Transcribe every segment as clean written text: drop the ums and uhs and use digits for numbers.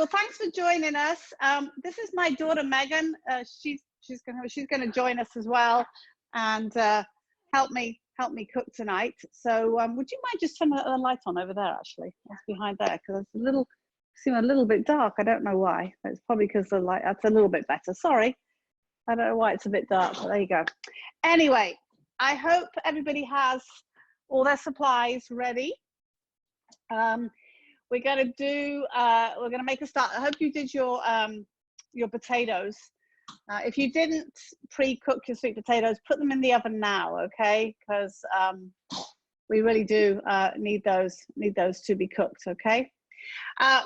well, thanks for joining us. This is my daughter Megan. She's gonna join us as well, and help me cook tonight. So would you mind just turning the light on over there? Actually, that's behind there, because it's seem a little bit dark. I don't know why. It's probably because the light. That's a little bit better. Sorry, I don't know why it's a bit dark, but there you go. Anyway, I hope everybody has all their supplies ready. We're gonna make a start. I hope you did your potatoes. If you didn't pre-cook your sweet potatoes, put them in the oven now, okay? Because we really do need those to be cooked, okay?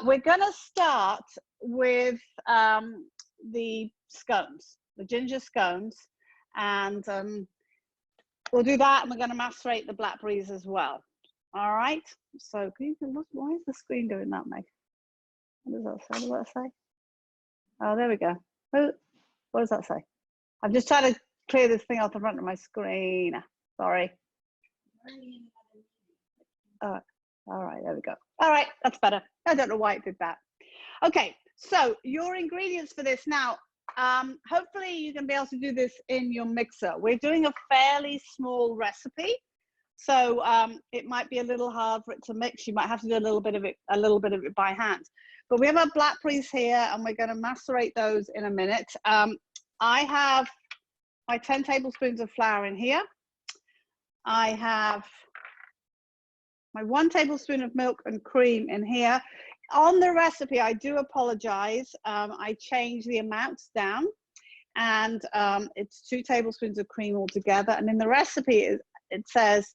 We're gonna start with the scones, the ginger scones, and we'll do that, and we're gonna macerate the blackberries as well. All right, so why is the screen doing that, Meg? What does that say? What does that say? Oh, there we go. What does that say? I'm just trying to clear this thing off the front of my screen. Sorry. All right, there we go. All right, that's better. I don't know why it did that. Okay, so your ingredients for this now. Hopefully you can be able to do this in your mixer. We're doing a fairly small recipe. So it might be a little hard for it to mix. You might have to do a little bit of it by hand. But we have our blackberries here, and we're going to macerate those in a minute. I have my 10 tablespoons of flour in here. I have my 1 tablespoon of milk and cream in here. On the recipe, I do apologize. I changed the amounts down, and it's 2 tablespoons of cream altogether. And in the recipe, it says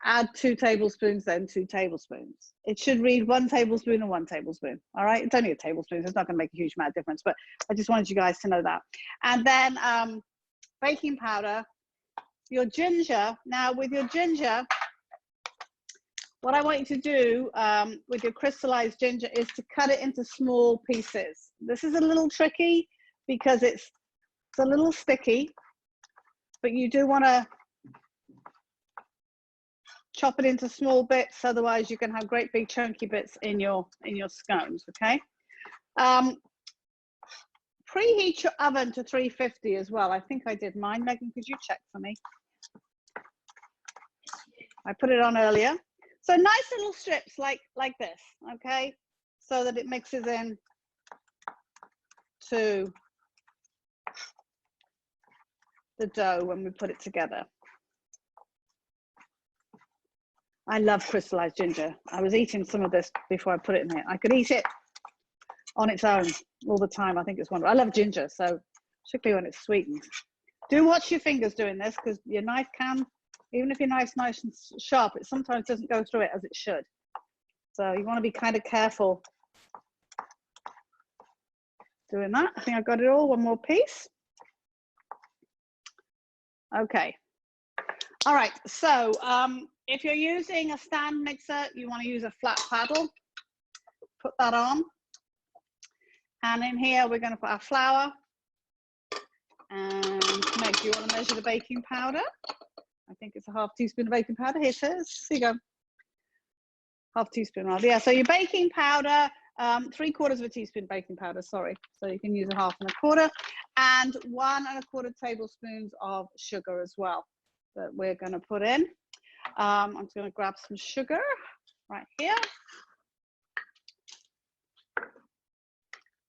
add 2 tablespoons, then 2 tablespoons. It should read 1 tablespoon and 1 tablespoon. All right, it's only a tablespoon, so it's not going to make a huge amount of difference, but I just wanted you guys to know that. And then baking powder, your ginger. Now with your ginger, what I want you to do with your crystallized ginger is to cut it into small pieces. This is a little tricky because it's a little sticky, but you do want to chop it into small bits, otherwise you can have great big chunky bits in your scones, okay? Preheat your oven to 350 as well. I think I did mine. Megan, could you check for me? I put it on earlier. So nice little strips like this, okay? So that it mixes in to the dough when we put it together. I love crystallized ginger. I was eating some of this before I put it in here. I could eat it on its own all the time. I think it's wonderful. I love ginger, so particularly when it's sweetened. Do watch your fingers doing this, because your knife can, even if your knife's nice and sharp, it sometimes doesn't go through it as it should. So you want to be kind of careful doing that. I think I've got it all. One more piece. Okay. All right, so if you're using a stand mixer, you want to use a flat paddle. Put that on. And in here, we're going to put our flour. And Meg, do you want to measure the baking powder? I think it's a ½ teaspoon of baking powder. Here it is. Here you go. ½ teaspoon. Yeah, so your baking powder, 3/4 of a teaspoon baking powder, sorry. So you can use a 1/2 and 1/4. And 1 1/4 tablespoons of sugar as well that we're going to put in. I'm just going to grab some sugar right here.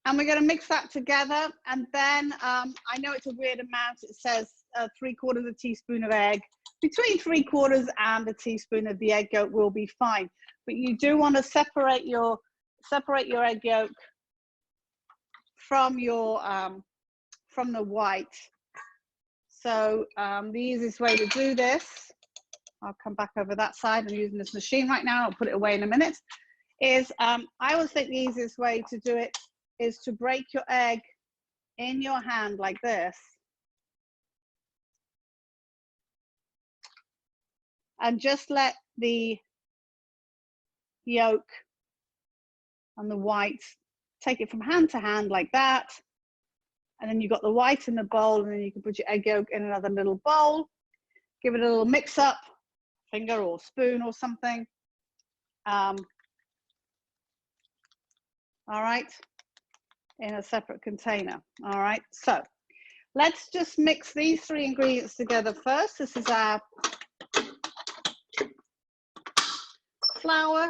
And we're going to mix that together. And then I know it's a weird amount. It says 3/4 teaspoon of egg. Between 3/4 and a teaspoon of the egg yolk will be fine. But you do want to separate your egg yolk from your from the white. So the easiest way to do this, I'll come back over that side. I'm using this machine right now. I'll put it away in a minute. Is I always think the easiest way to do it is to break your egg in your hand like this. And just let the yolk and the white, take it from hand to hand like that. And then you've got the white in the bowl, and then you can put your egg yolk in another little bowl. Give it a little mix up, finger or spoon or something. all right, in a separate container. All right, so let's just mix these 3 ingredients together first. This is our flour,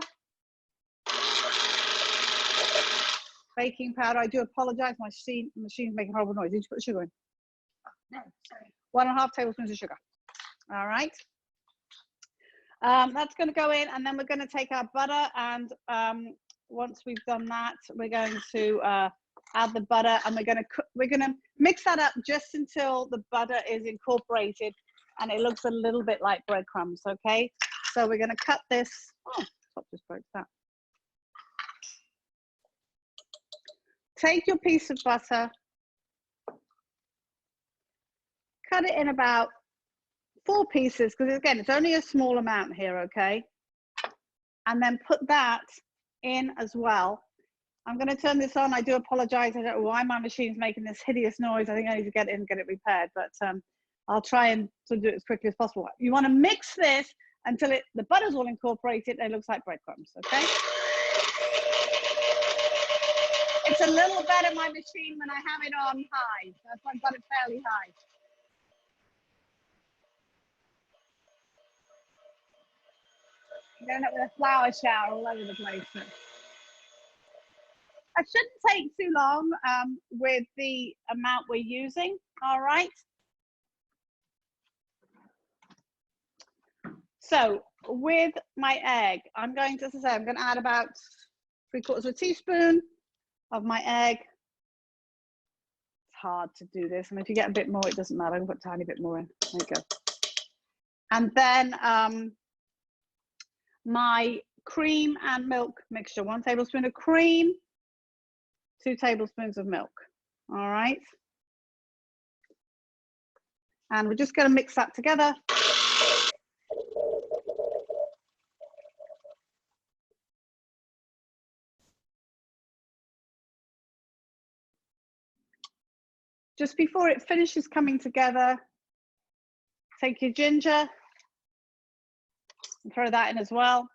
baking powder. I do apologize, my machine's making horrible noise. Did you put the sugar in? No, sorry. 1.5 tablespoons of sugar. All right. That's going to go in, and then we're going to take our butter, and once we've done that, we're going to add the butter, and we're going to mix that up just until the butter is incorporated and it looks a little bit like breadcrumbs. Okay, so we're going to cut this. Oh, top just broke that. Take your piece of butter, cut it in about 4 pieces, because again, it's only a small amount here, okay? And then put that in as well. I'm going to turn this on. I do apologize. I don't know why my machine's making this hideous noise. I think I need to get it in and get it repaired, but I'll try and sort of do it as quickly as possible. You want to mix this until the butter's all incorporated and it looks like breadcrumbs, okay? It's a little better, my machine, when I have it on high. That's why I've got it fairly high. I'm going up with a flour shower all over the place. It shouldn't take too long with the amount we're using, all right? So with my egg, I'm going to, as I say, I'm going to add about 3/4 teaspoon of my egg. It's hard to do this. I mean, if you get a bit more, it doesn't matter. I'm going to put a tiny bit more in. There you go. And then my cream and milk mixture, 1 tablespoon of cream, 2 tablespoons of milk. All right. And we're just going to mix that together. Just before it finishes coming together, take your ginger and throw that in as well.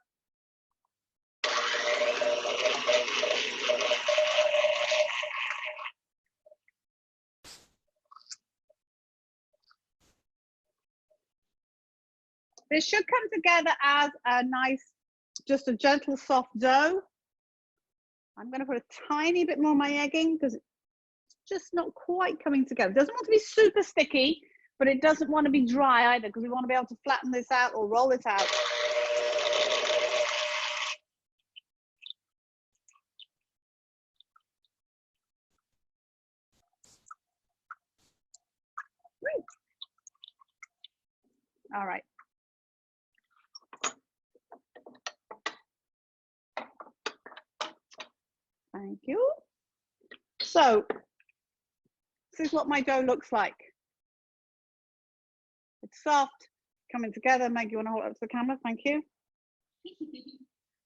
This should come together as a nice, just a gentle soft dough. I'm going to put a tiny bit more of my egg in because it's just not quite coming together. It doesn't want to be super sticky, but it doesn't want to be dry either, because we want to be able to flatten this out or roll it out. All right. Thank you. So this is what my dough looks like. It's soft, coming together. Meg, you want to hold it up to the camera? Thank you.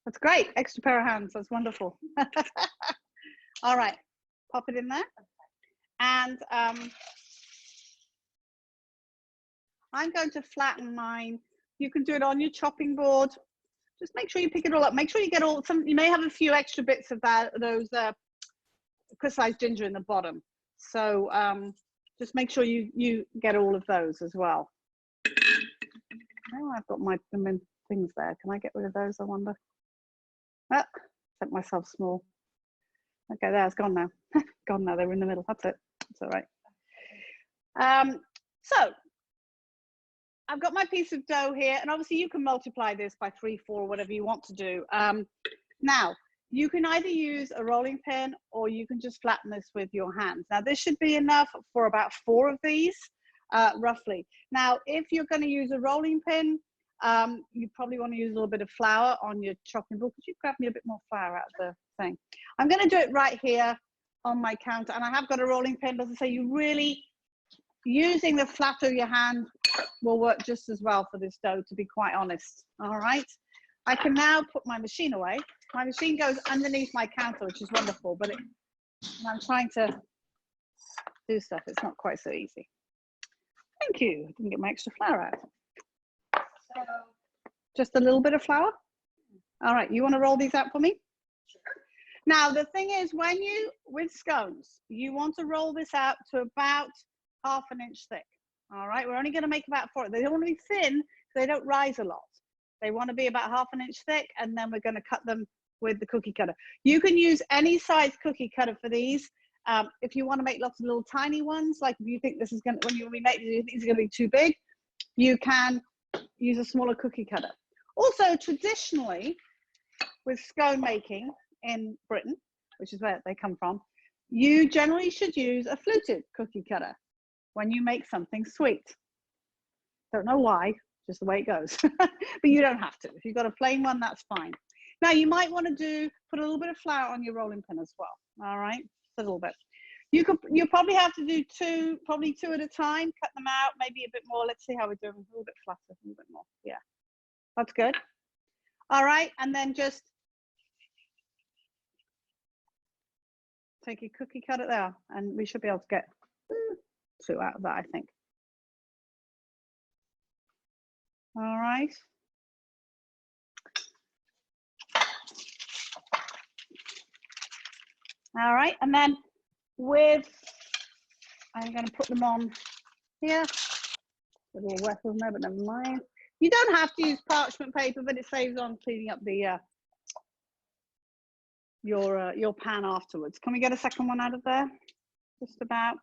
That's great. Extra pair of hands. That's wonderful. All right. Pop it in there. And I'm going to flatten mine. You can do it on your chopping board. Just make sure you pick it all up. Make sure you get all some. You may have a few extra bits of those crystallized ginger in the bottom. So just make sure you get all of those as well. Oh, I've got my things there. Can I get rid of those, I wonder? Ah, set myself small. Okay, there, it's gone now. Gone now, they were in the middle. That's it. That's all right. So I've got my piece of dough here, and obviously you can multiply this by 3, 4, whatever you want to do. Now, you can either use a rolling pin or you can just flatten this with your hands. Now, this should be enough for about 4 of these, roughly. Now, if you're going to use a rolling pin, you probably want to use a little bit of flour on your chopping board. Could you grab me a bit more flour out of the thing? I'm going to do it right here on my counter, and I have got a rolling pin. As I say, you really, using the flat of your hand will work just as well for this dough, to be quite honest. All right. I can now put my machine away. My machine goes underneath my counter, which is wonderful, but when I'm trying to do stuff, it's not quite so easy. Thank you. I didn't get my extra flour out. So, just a little bit of flour. All right, you want to roll these out for me? Sure. Now, the thing is, with scones, you want to roll this out to about 1/2 inch thick. All right, we're only going to make about 4. They don't want to be thin, so they don't rise a lot. They want to be about 1/2 inch thick, and then we're going to cut them with the cookie cutter. You can use any size cookie cutter for these. If you want to make lots of little tiny ones, like if you think this is going to, when you remake, you think it's going to be too big, you can use a smaller cookie cutter. Also, traditionally, with scone making in Britain, which is where they come from, you generally should use a fluted cookie cutter when you make something sweet. Don't know why, just the way it goes. But you don't have to. If you've got a plain one, that's fine. Now, you might want to put a little bit of flour on your rolling pin as well. All right, a little bit. You'll probably have to do probably two at a time, cut them out, maybe a bit more. Let's see how we're doing. A little bit flatter, a little bit more. Yeah, that's good. All right, and then just take your cookie cutter there, and we should be able to get 2 out of that, I think. All right. All right, and then I'm going to put them on here. A little wet, isn't there? But never mind. You don't have to use parchment paper, but it saves on cleaning up the your pan afterwards. Can we get a second one out of there? Just about.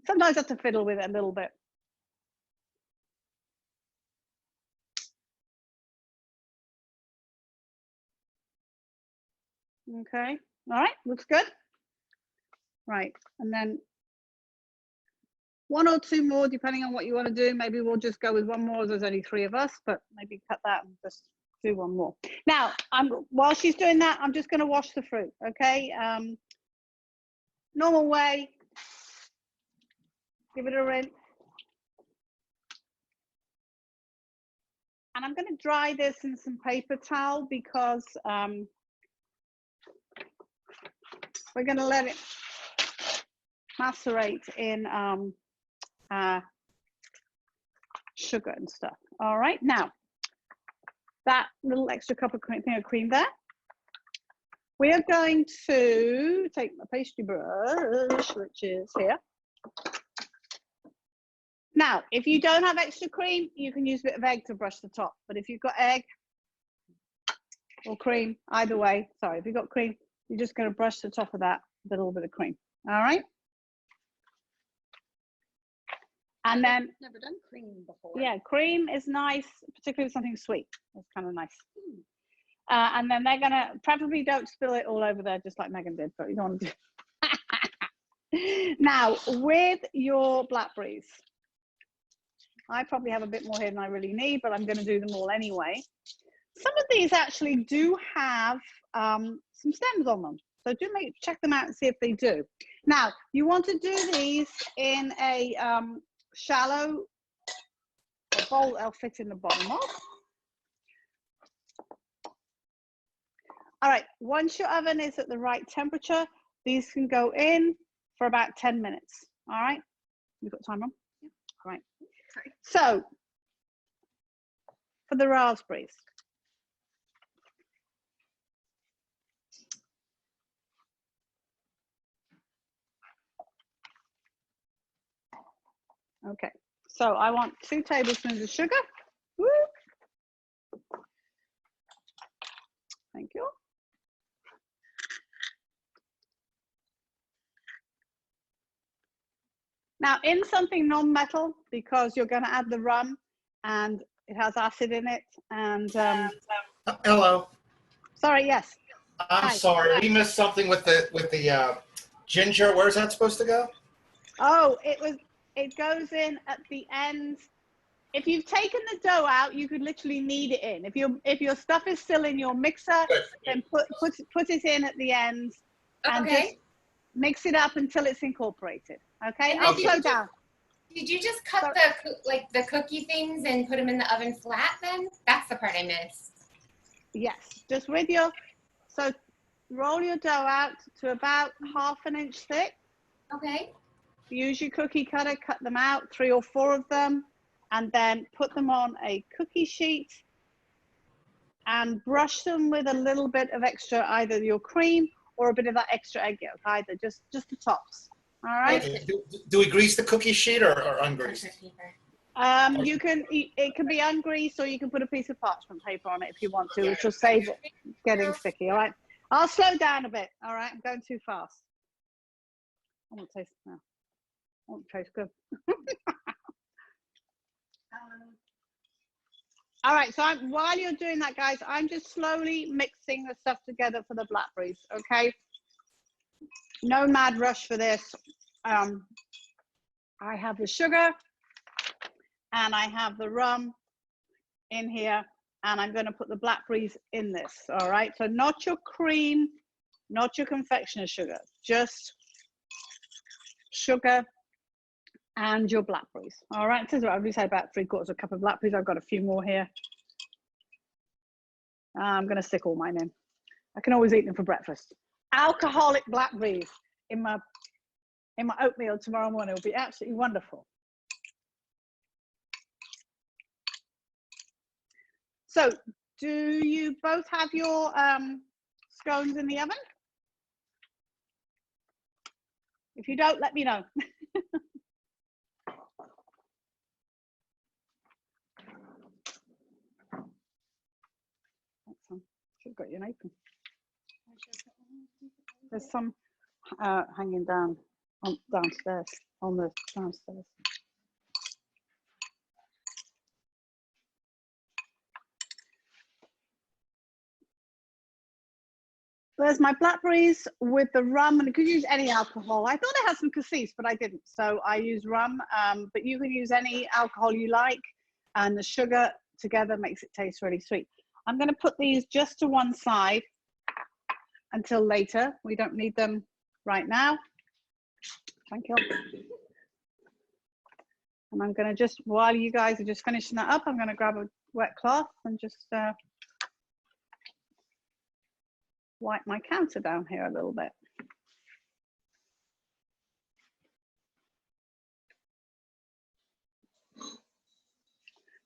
Sometimes I have to fiddle with it a little bit. Okay, all right, looks good. Right, and then 1 or 2 more, depending on what you want to do. Maybe we'll just go with 1 more. There's only 3 of us, but maybe cut that and just do 1 more. Now, while she's doing that, I'm just going to wash the fruit, okay? Normal way. Give it a rinse. And I'm going to dry this in some paper towel because we're going to let it macerate in sugar and stuff. All right, now that little extra cup of cream there, we are going to take my pastry brush, which is here. Now, if you don't have extra cream, you can use a bit of egg to brush the top. But if you've got egg or cream, either way, sorry, if you've got cream, you're just going to brush the top of that with a little bit of cream. All right. And then, never done cream before. Yeah, cream is nice, particularly with something sweet. It's kind of nice. And then they're gonna, preferably don't spill it all over there, just like Megan did, but you don't want to do. Now, with your blackberries, I probably have a bit more here than I really need, but I'm going to do them all anyway. Some of these actually do have some stems on them, so do check them out and see if they do. Now, you want to do these in a shallow bowl they'll fit in the bottom of. All right, once your oven is at the right temperature, these can go in for about 10 minutes. All right, you've got time on? Yeah. All right. Sorry. So for the raspberries, okay, so I want 2 tablespoons of sugar. Woo. Thank you. Now, in something non-metal, because you're going to add the rum and it has acid in it. And hello. Sorry, yes. I'm sorry, we missed something with the ginger. Where's that supposed to go? Oh, it goes in at the end. If you've taken the dough out, you could literally knead it in. If your stuff is still in your mixer, then put it in at the end, and just mix it up until it's incorporated. Okay, and slow down. Did you just cut the cookie things and put them in the oven flat then? That's the part I missed. Yes, just with your, so roll your dough out to about 1/2 inch thick. Okay. Use your cookie cutter, cut them out, 3 or 4 of them, and then put them on a cookie sheet and brush them with a little bit of extra, either your cream or a bit of that extra egg yolk, either just the tops. All right. Okay. Do we grease the cookie sheet or ungreased? You can, it can be ungreased, or you can put a piece of parchment paper on it if you want to, which will save it getting sticky. All right. I'll slow down a bit. All right. I'm going too fast. I want to taste now. I want to taste good. All right. So while you're doing that, guys, I'm just slowly mixing the stuff together for the blackberries. Okay. No mad rush for this. I have the sugar and I have the rum in here, and I'm going to put the blackberries in this. All right. So not your cream, not your confectioner sugar, just sugar and your blackberries. All right. This is what I've just had, about 3/4 cup of blackberries. I've got a few more here. I'm going to stick all mine in. I can always eat them for breakfast. Alcoholic blackberries in my oatmeal tomorrow morning will be absolutely wonderful. So, do you both have your scones in the oven? If you don't, let me know. Should have got you an apron. There's some hanging down downstairs on the downstairs. There's my blackberries with the rum, and you could use any alcohol. I thought I had some cassis, but I didn't, so I use rum. But you can use any alcohol you like, and the sugar together makes it taste really sweet. I'm going to put these just to one side until later. We don't need them right now. Thank you. And I'm going to just, while you guys are just finishing that up, I'm going to grab a wet cloth and just wipe my counter down here a little bit.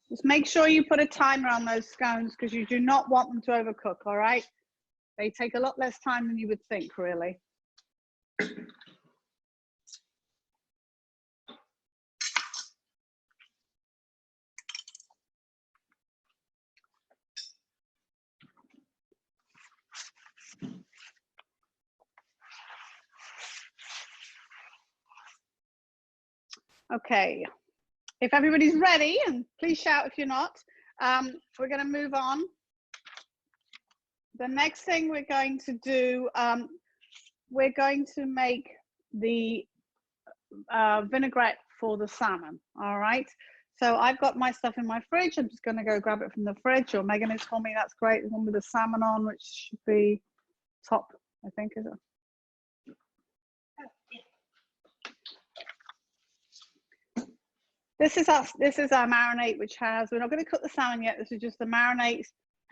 Just make sure you put a timer on those scones, because you do not want them to overcook, all right? They take a lot less time than you would think, really. Okay, if everybody's ready, and please shout if you're not, we're going to move on. The next thing we're going to do, we're going to make the vinaigrette for the salmon. All right. So I've got my stuff in my fridge. I'm just going to go grab it from the fridge. Or Megan has told me that's great. The one with the salmon on, which should be top, I think, is it? This is our marinade, which has, we're not going to cook the salmon yet. This is just the marinade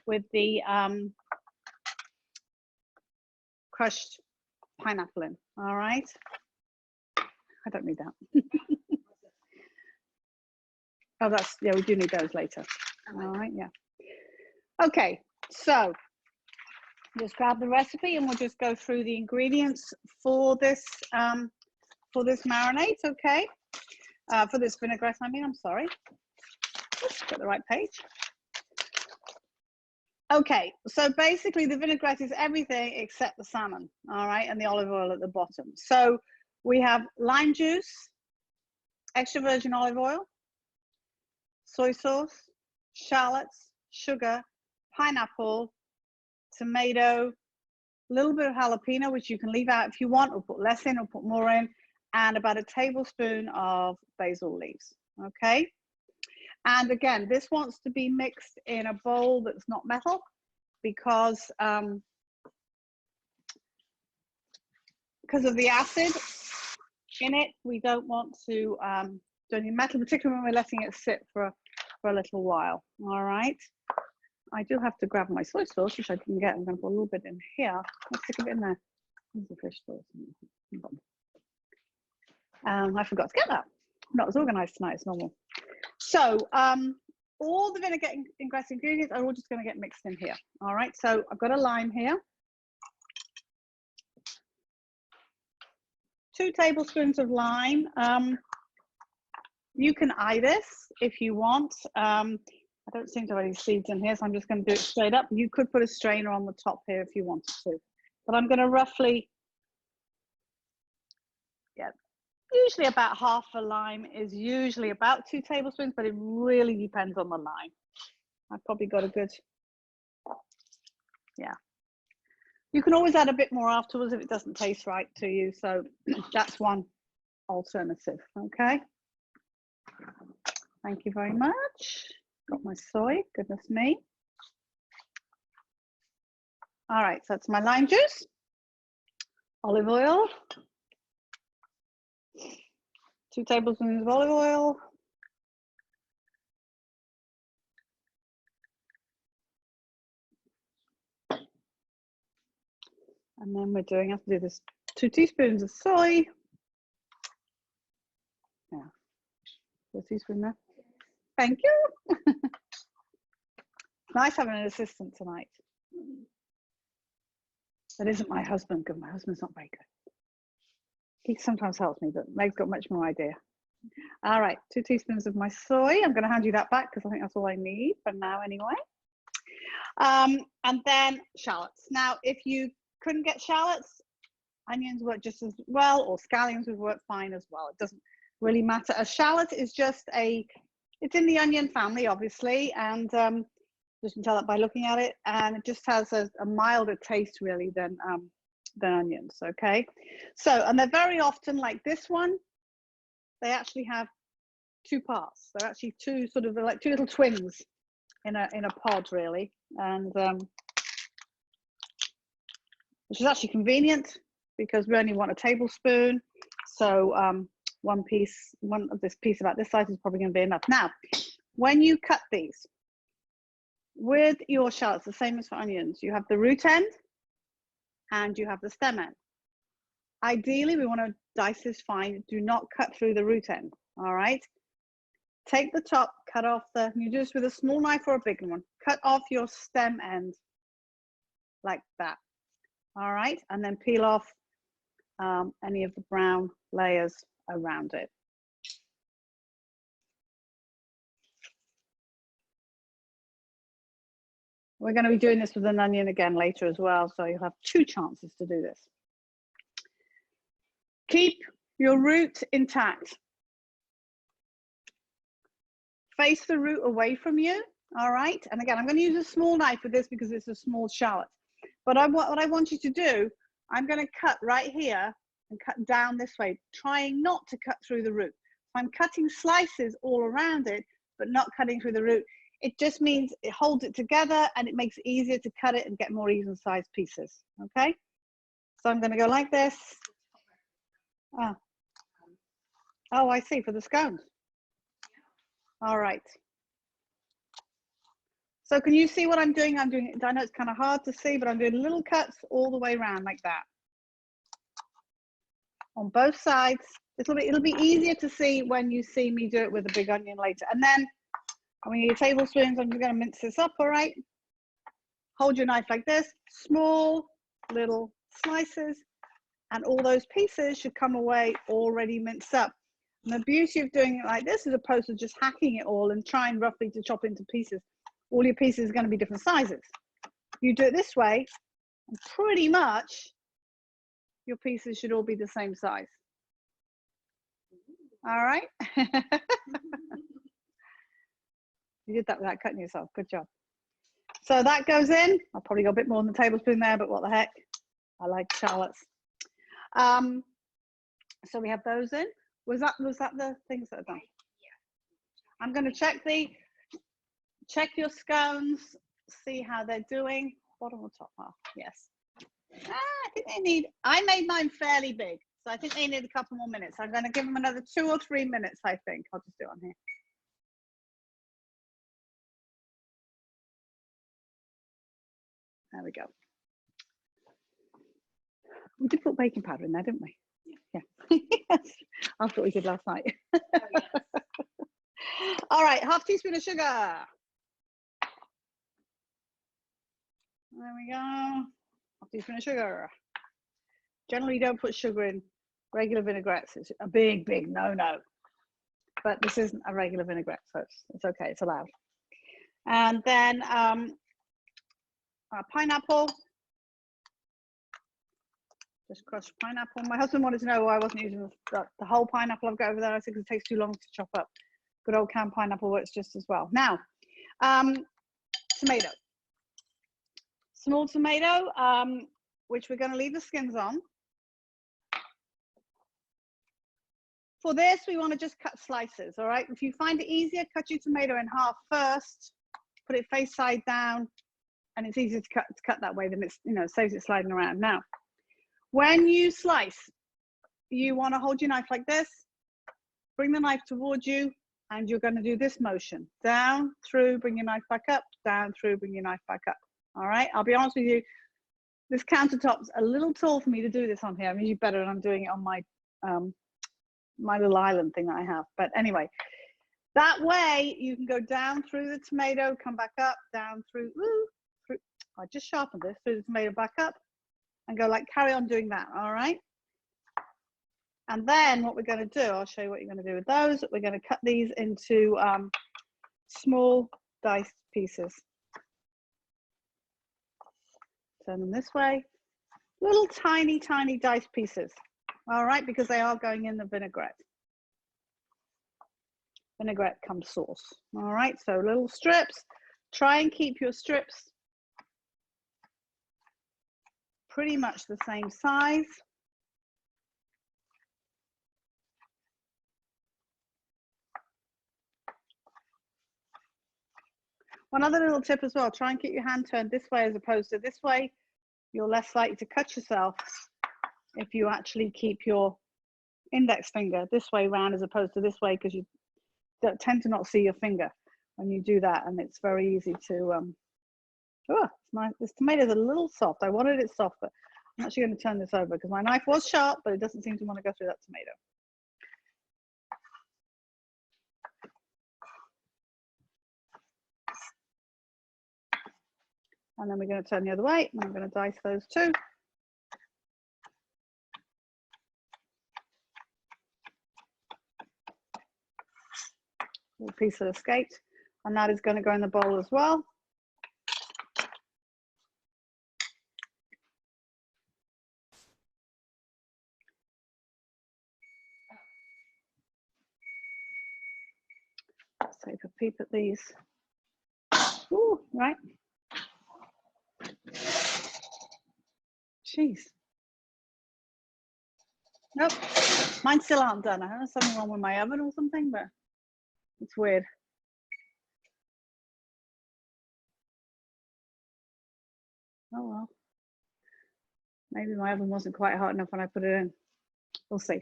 with the crushed pineapple in. All right. I don't need that. Oh, that's, yeah, we do need those later. All right, yeah. Okay, so just grab the recipe and we'll just go through the ingredients for this marinade, okay? For this vinaigrette, I mean, I'm sorry. Let's get the right page. Okay, so basically the vinaigrette is everything except the salmon, all right, and the olive oil at the bottom. So we have lime juice, extra virgin olive oil, soy sauce, shallots, sugar, pineapple, tomato, a little bit of jalapeno, which you can leave out if you want, or put less in or put more in, and about a tablespoon of basil leaves, okay? And again, this wants to be mixed in a bowl that's not metal, because of the acid in it. We don't want to do any metal, particularly when we're letting it sit for a little while. All right. I do have to grab my soy sauce, which I didn't get. I'm going to put a little bit in here. Let's stick a bit in there. There's the fish sauce. I forgot to get that. I'm not as organized tonight as normal. So all the vinegar ingredients are all just going to get mixed in here. All right, so I've got a lime here. 2 tablespoons of lime. You can eye this if you want. I don't seem to have any seeds in here, so I'm just going to do it straight up. You could put a strainer on the top here if you wanted to, but I'm going to roughly, yeah, usually about half a lime is usually about 2 tablespoons, but it really depends on the lime. I've probably got a good, yeah. You can always add a bit more afterwards if it doesn't taste right to you. So that's one alternative, okay? Thank you very much. Got my soy, goodness me. All right, so that's my lime juice, olive oil, 2 tablespoons of olive oil, and then we're doing, I have to do this, 2 teaspoons of soy. Yeah, 1 teaspoon there. Thank you. Nice having an assistant tonight. That isn't my husband, because my husband's not very good. He sometimes helps me, but Meg's got much more idea. All right, 2 teaspoons of my soy. I'm going to hand you that back because I think that's all I need for now anyway. And then shallots. Now, if you couldn't get shallots, onions work just as well, or scallions would work fine as well. It doesn't really matter. A shallot is just it's in the onion family, obviously, and you can tell that by looking at it, and it just has a milder taste really than onions, okay? So, and they're very often like this one, they actually have 2 parts. They're actually 2 sort of like 2 little twins in a pod really, and which is actually convenient because we only want a tablespoon. So one of this piece about this size is probably going to be enough. Now, when you cut these with your shallots, the same as for onions, you have the root end and you have the stem end. Ideally, we want to dice this fine. Do not cut through the root end. All right. Take the top, cut off you do this with a small knife or a big one. Cut off your stem end like that. All right, and then peel off any of the brown layers around it. We're going to be doing this with an onion again later as well, so you'll have 2 chances to do this. Keep your root intact. Face the root away from you, all right? And again, I'm going to use a small knife for this because it's a small shallot. But what I want you to do, I'm going to cut right here and cut down this way, trying not to cut through the root. I'm cutting slices all around it, but not cutting through the root. It just means it holds it together and it makes it easier to cut it and get more even sized pieces, okay? So I'm going to go like this. Oh, I see, for the scones. All right. So can you see what I'm doing? I know it's kind of hard to see, but I'm doing little cuts all the way around like that. On both sides. It'll be easier to see when you see me do it with a big onion later. And then when you use tablespoons, I'm just going to mince this up, all right? Hold your knife like this, small little slices, and all those pieces should come away already minced up. And the beauty of doing it like this, as opposed to just hacking it all and trying roughly to chop into pieces, all your pieces are going to be different sizes. You do it this way, and pretty much your pieces should all be the same size. All right. You did that without cutting yourself. Good job. So that goes in. I'll probably go a bit more than a tablespoon there, but what the heck? I like shallots. So we have those in. Was that the things that are done? Yeah. I'm going to check your scones, see how they're doing. Bottom or top half? Yes. I think I made mine fairly big, so I think they need a couple more minutes. I'm going to give them another 2 or 3 minutes, I think. I'll just do it on here. There we go. We did put baking powder in there, didn't we? Yeah. Yes. After what we did last night. Oh, yes. All right, half teaspoon of sugar. There we go. Half teaspoon of sugar. Generally, you don't put sugar in regular vinaigrettes. It's a big, big no-no. But this isn't a regular vinaigrette, so it's okay. It's allowed. And then pineapple. Just crushed pineapple. My husband wanted to know why I wasn't using the whole pineapple I've got over there. I think it takes too long to chop up. Good old canned pineapple works just as well. Now, tomato. Small tomato, which we're going to leave the skins on. For this, we want to just cut slices, all right? If you find it easier, cut your tomato in half first, put it face side down, and it's easier to cut that way than it's, you know, saves it sliding around. Now, when you slice, you want to hold your knife like this, bring the knife towards you, and you're going to do this motion. Down, through, bring your knife back up, down, through, bring your knife back up. All right, I'll be honest with you, this countertop's a little tall for me to do this on here. I'm usually better when I'm doing it on my, my little island thing that I have. But anyway, that way you can go down through the tomato, come back up, down through, through. I just sharpened this, through the tomato back up, and go like, carry on doing that, all right? And then what we're going to do, I'll show you what you're going to do with those. We're going to cut these into small diced pieces. Turn them this way. Little tiny, tiny diced pieces. All right, because they are going in the vinaigrette. Vinaigrette comes sauce. All right, so little strips. Try and keep your strips pretty much the same size. One other little tip as well, try and keep your hand turned this way as opposed to this way. You're less likely to cut yourself if you actually keep your index finger this way round as opposed to this way, because you don't tend to not see your finger when you do that, and it's very easy to this tomato's a little soft. I wanted it soft, but I'm actually going to turn this over because my knife was sharp, but it doesn't seem to want to go through that tomato. And then we're going to turn the other way, and I'm going to dice those too. Little piece that escaped, and that is going to go in the bowl as well. Let's take a peep at these. Ooh, right. Jeez. Nope, mine still aren't done. I don't know, something wrong with my oven or something, but it's weird. Oh well. Maybe my oven wasn't quite hot enough when I put it in. We'll see.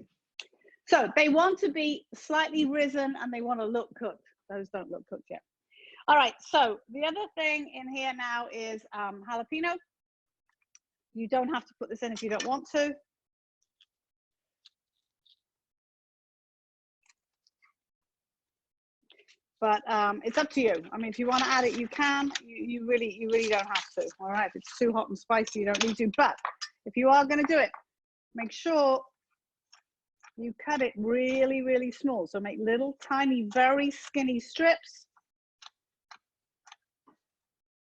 So they want to be slightly risen and they want to look cooked. Those don't look cooked yet. All right, so the other thing in here now is jalapeno. You don't have to put this in if you don't want to. But it's up to you. I mean, if you want to add it, you can. You really don't have to. All right, if it's too hot and spicy, you don't need to. But if you are going to do it, make sure you cut it really, really small. So make little, tiny, very skinny strips.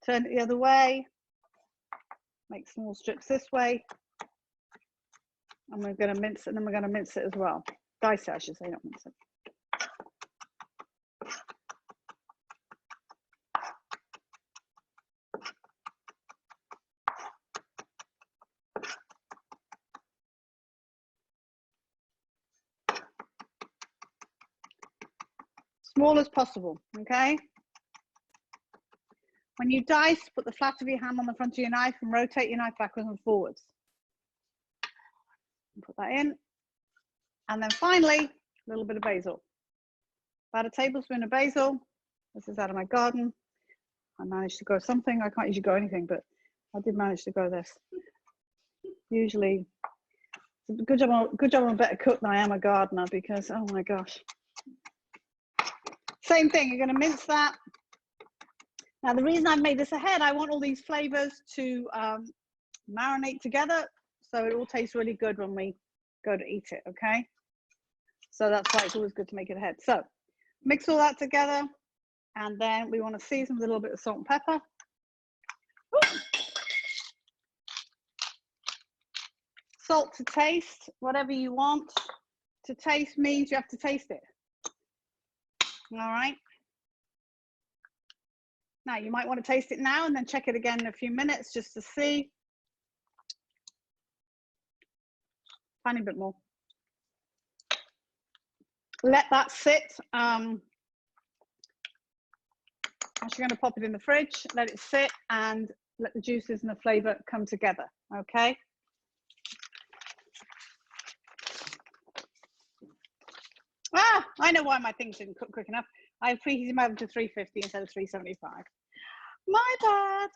Turn it the other way. Make small strips this way. And we're going to mince it, and then we're going to mince it as well. Dice it, I should say, not mince it. Small as possible, okay? When you dice, put the flat of your hand on the front of your knife and rotate your knife backwards and forwards. Put that in. And then finally, a little bit of basil. About a tablespoon of basil. This is out of my garden. I managed to grow something. I can't usually grow anything, but I did manage to grow this. Usually, it's a good job I'm a better cook than I am a gardener because, oh my gosh. Same thing, you're gonna mince that. Now the reason I've made this ahead, I want all these flavors to marinate together so it all tastes really good when we go to eat it, okay? So that's why it's always good to make it ahead. So mix all that together, and then we want to season with a little bit of salt and pepper. Ooh. Salt to taste, whatever you want. To taste means you have to taste it. All right. Now you might want to taste it now and then check it again in a few minutes just to see. Tiny bit more. Let that sit. Actually going to pop it in the fridge, let it sit and let the juices and the flavor come together, okay? Ah, I know why my things didn't cook quick enough. I preheated my oven to 350 instead of 375. My bad.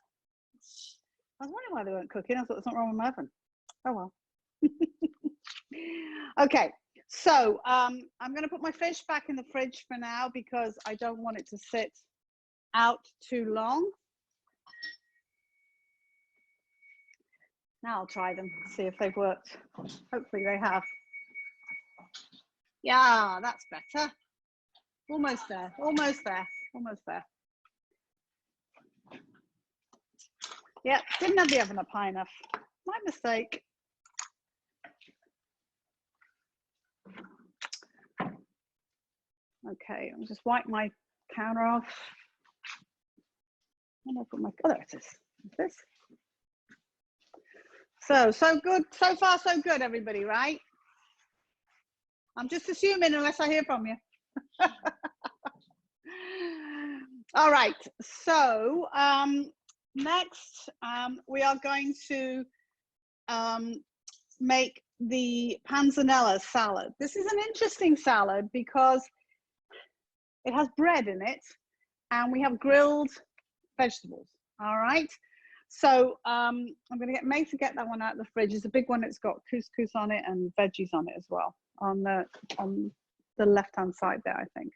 I was wondering why they weren't cooking. I thought there's something wrong with my oven. Oh well. Okay, so I'm going to put my fish back in the fridge for now because I don't want it to sit out too long. Now I'll try them, see if they've worked. Hopefully they have. Yeah, that's better. Almost there, almost there, almost there. Yeah, didn't have the oven up high enough. My mistake. Okay, I'll just wipe my counter off. And I'll put my, oh, there it is. This. So good, so far so good, everybody, right? I'm just assuming unless I hear from you. All right, so next we are going to make the panzanella salad. This is an interesting salad because it has bread in it and we have grilled vegetables. All right, so I'm going to get May to get that one out of the fridge. It's a big one. It's got couscous on it and veggies on it as well on the left hand side there, I think.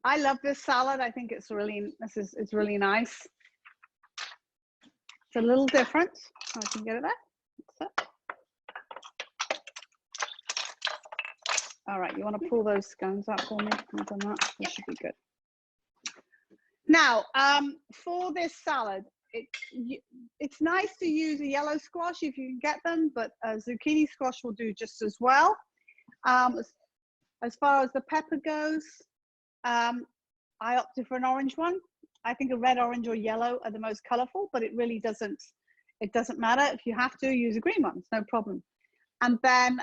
I love this salad. I think it's really, it's really nice. It's a little different. I can get it there. All right, you want to pull those scones out for me? I've done that. That should be good. Now, for this salad, it's nice to use a yellow squash if you can get them, but zucchini squash will do just as well. As far as the pepper goes, I opted for an orange one. I think a red, orange, or yellow are the most colorful, but it really doesn't matter. If you have to, use a green one, it's no problem. And then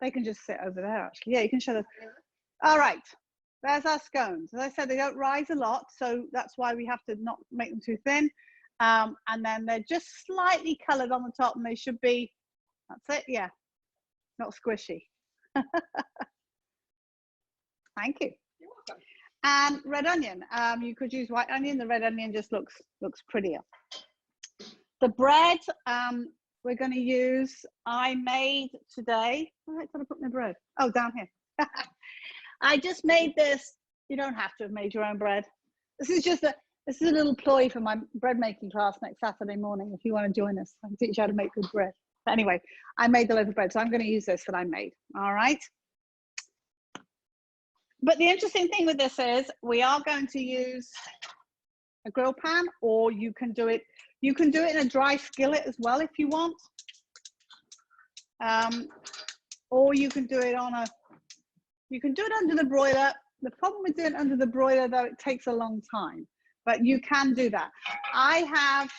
they can just sit over there, actually. Yeah, you can show them. All right, there's our scones. As I said, they don't rise a lot, so that's why we have to not make them too thin. And then they're just slightly colored on the top, and they should be, that's it, yeah, not squishy. Thank you. You're welcome. And red onion. You could use white onion. The red onion just looks prettier. The bread we're going to use, I made today. Where did I put my bread? Oh, down here. I just made this. You don't have to have made your own bread. This is just a little ploy for my bread making class next Saturday morning. If you want to join us, I can teach you how to make good bread. But anyway, I made the loaf of bread, so I'm going to use this that I made. All right. But the interesting thing with this is we are going to use a grill pan, or you can do it in a dry skillet as well if you want. Or you can do it under the broiler. The problem with doing it under the broiler, though, it takes a long time, but you can do that. I have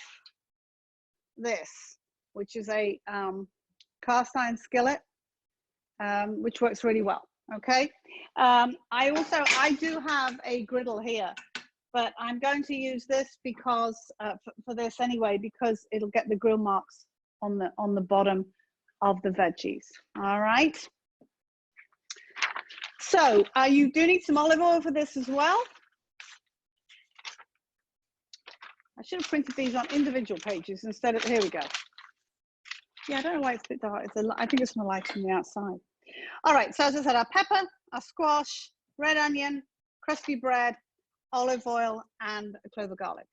this, which is a cast iron skillet, which works really well. Okay. I do have a griddle here, but I'm going to use this because for this anyway, because it'll get the grill marks on the bottom of the veggies. All right. So you do need some olive oil for this as well. I should have printed these on individual pages instead of, here we go. Yeah, I don't know why it's a bit dark. I think it's from the light from the outside. All right, so as I said, our pepper, our squash, red onion, crusty bread, olive oil, and a clove of garlic.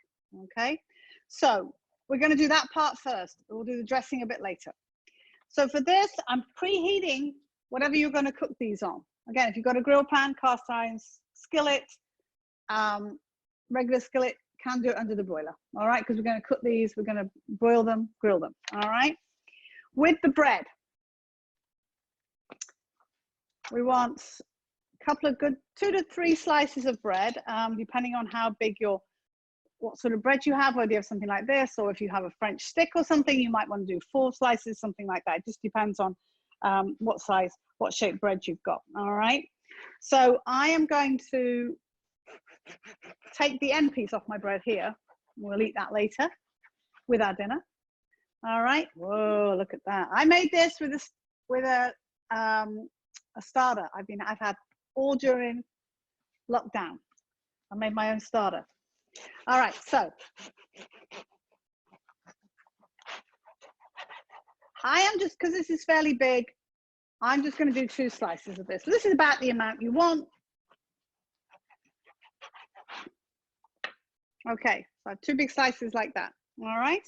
Okay, so we're going to do that part first. We'll do the dressing a bit later. So for this, I'm preheating whatever you're going to cook these on. Again, if you've got a grill pan, cast iron skillet, regular skillet, can do it under the broiler. All right, because we're going to cook these, we're going to boil them, grill them. All right, with the bread, we want a couple of good 2 to 3 slices of bread, depending on how big what sort of bread you have, whether you have something like this, or if you have a French stick or something, you might want to do 4 slices, something like that. It just depends on what size, what shape bread you've got. All right, so I am going to take the end piece off my bread here. We'll eat that later with our dinner. All right, whoa, look at that. I made this with a starter I've had all during lockdown. I made my own starter. All right, so I am just, because this is fairly big, I'm just going to do 2 slices of this. So this is about the amount you want. Okay, so 2 big slices like that. All right.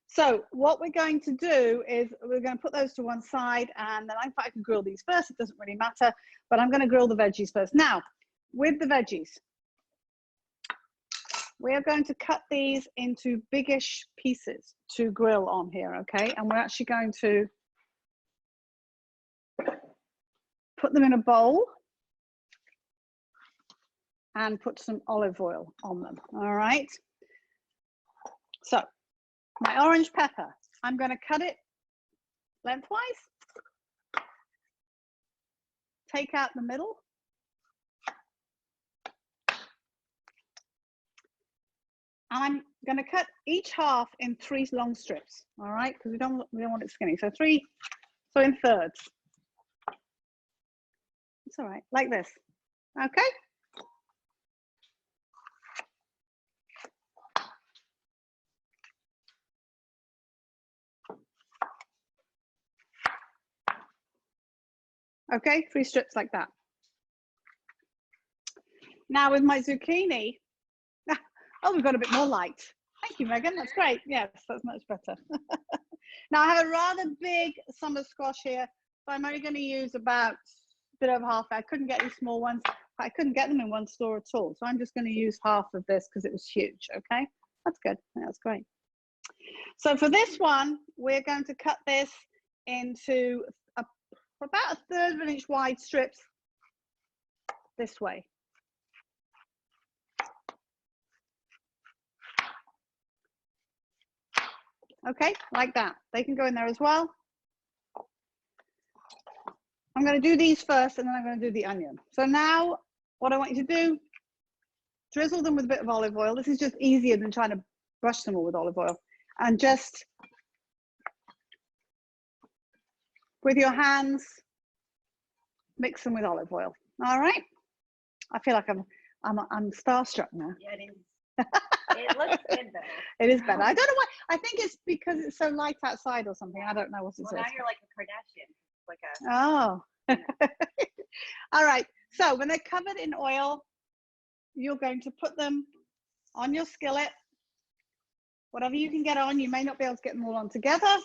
So what we're going to do is we're going to put those to one side, and then I can grill these first. It doesn't really matter, but I'm going to grill the veggies first. Now, with the veggies, we are going to cut these into biggish pieces to grill on here, okay? And we're actually going to put them in a bowl and put some olive oil on them, all right? So my orange pepper, I'm going to cut it lengthwise, take out the middle, and I'm going to cut each half in 3 long strips, all right? Because we don't want it skinny. So in thirds. It's all right, like this, okay? Okay, 3 strips like that. Now with my zucchini, oh, we've got a bit more light. Thank you, Megan, that's great. Yes, that's much better. Now I have a rather big summer squash here, so I'm only going to use about a bit over half. I couldn't get these small ones. I couldn't get them in one store at all, so I'm just going to use half of this because it was huge, okay? That's good, that's great. So for this one, we're going to cut this into about 1/3 of an inch wide strips this way. Okay, like that. They can go in there as well. I'm going to do these first, and then I'm going to do the onion. So now what I want you to do, drizzle them with a bit of olive oil. This is just easier than trying to brush them all with olive oil. And just with your hands, mix them with olive oil. All right. I feel like I'm starstruck now. Yeah, it is. It looks good though. It is better. I don't know why. I think it's because it's so light outside or something. I don't know what it is. Well, now you're like a Kardashian. Like a. Oh. All right. So when they're covered in oil, you're going to put them on your skillet. Whatever you can get on. You may not be able to get them all on together.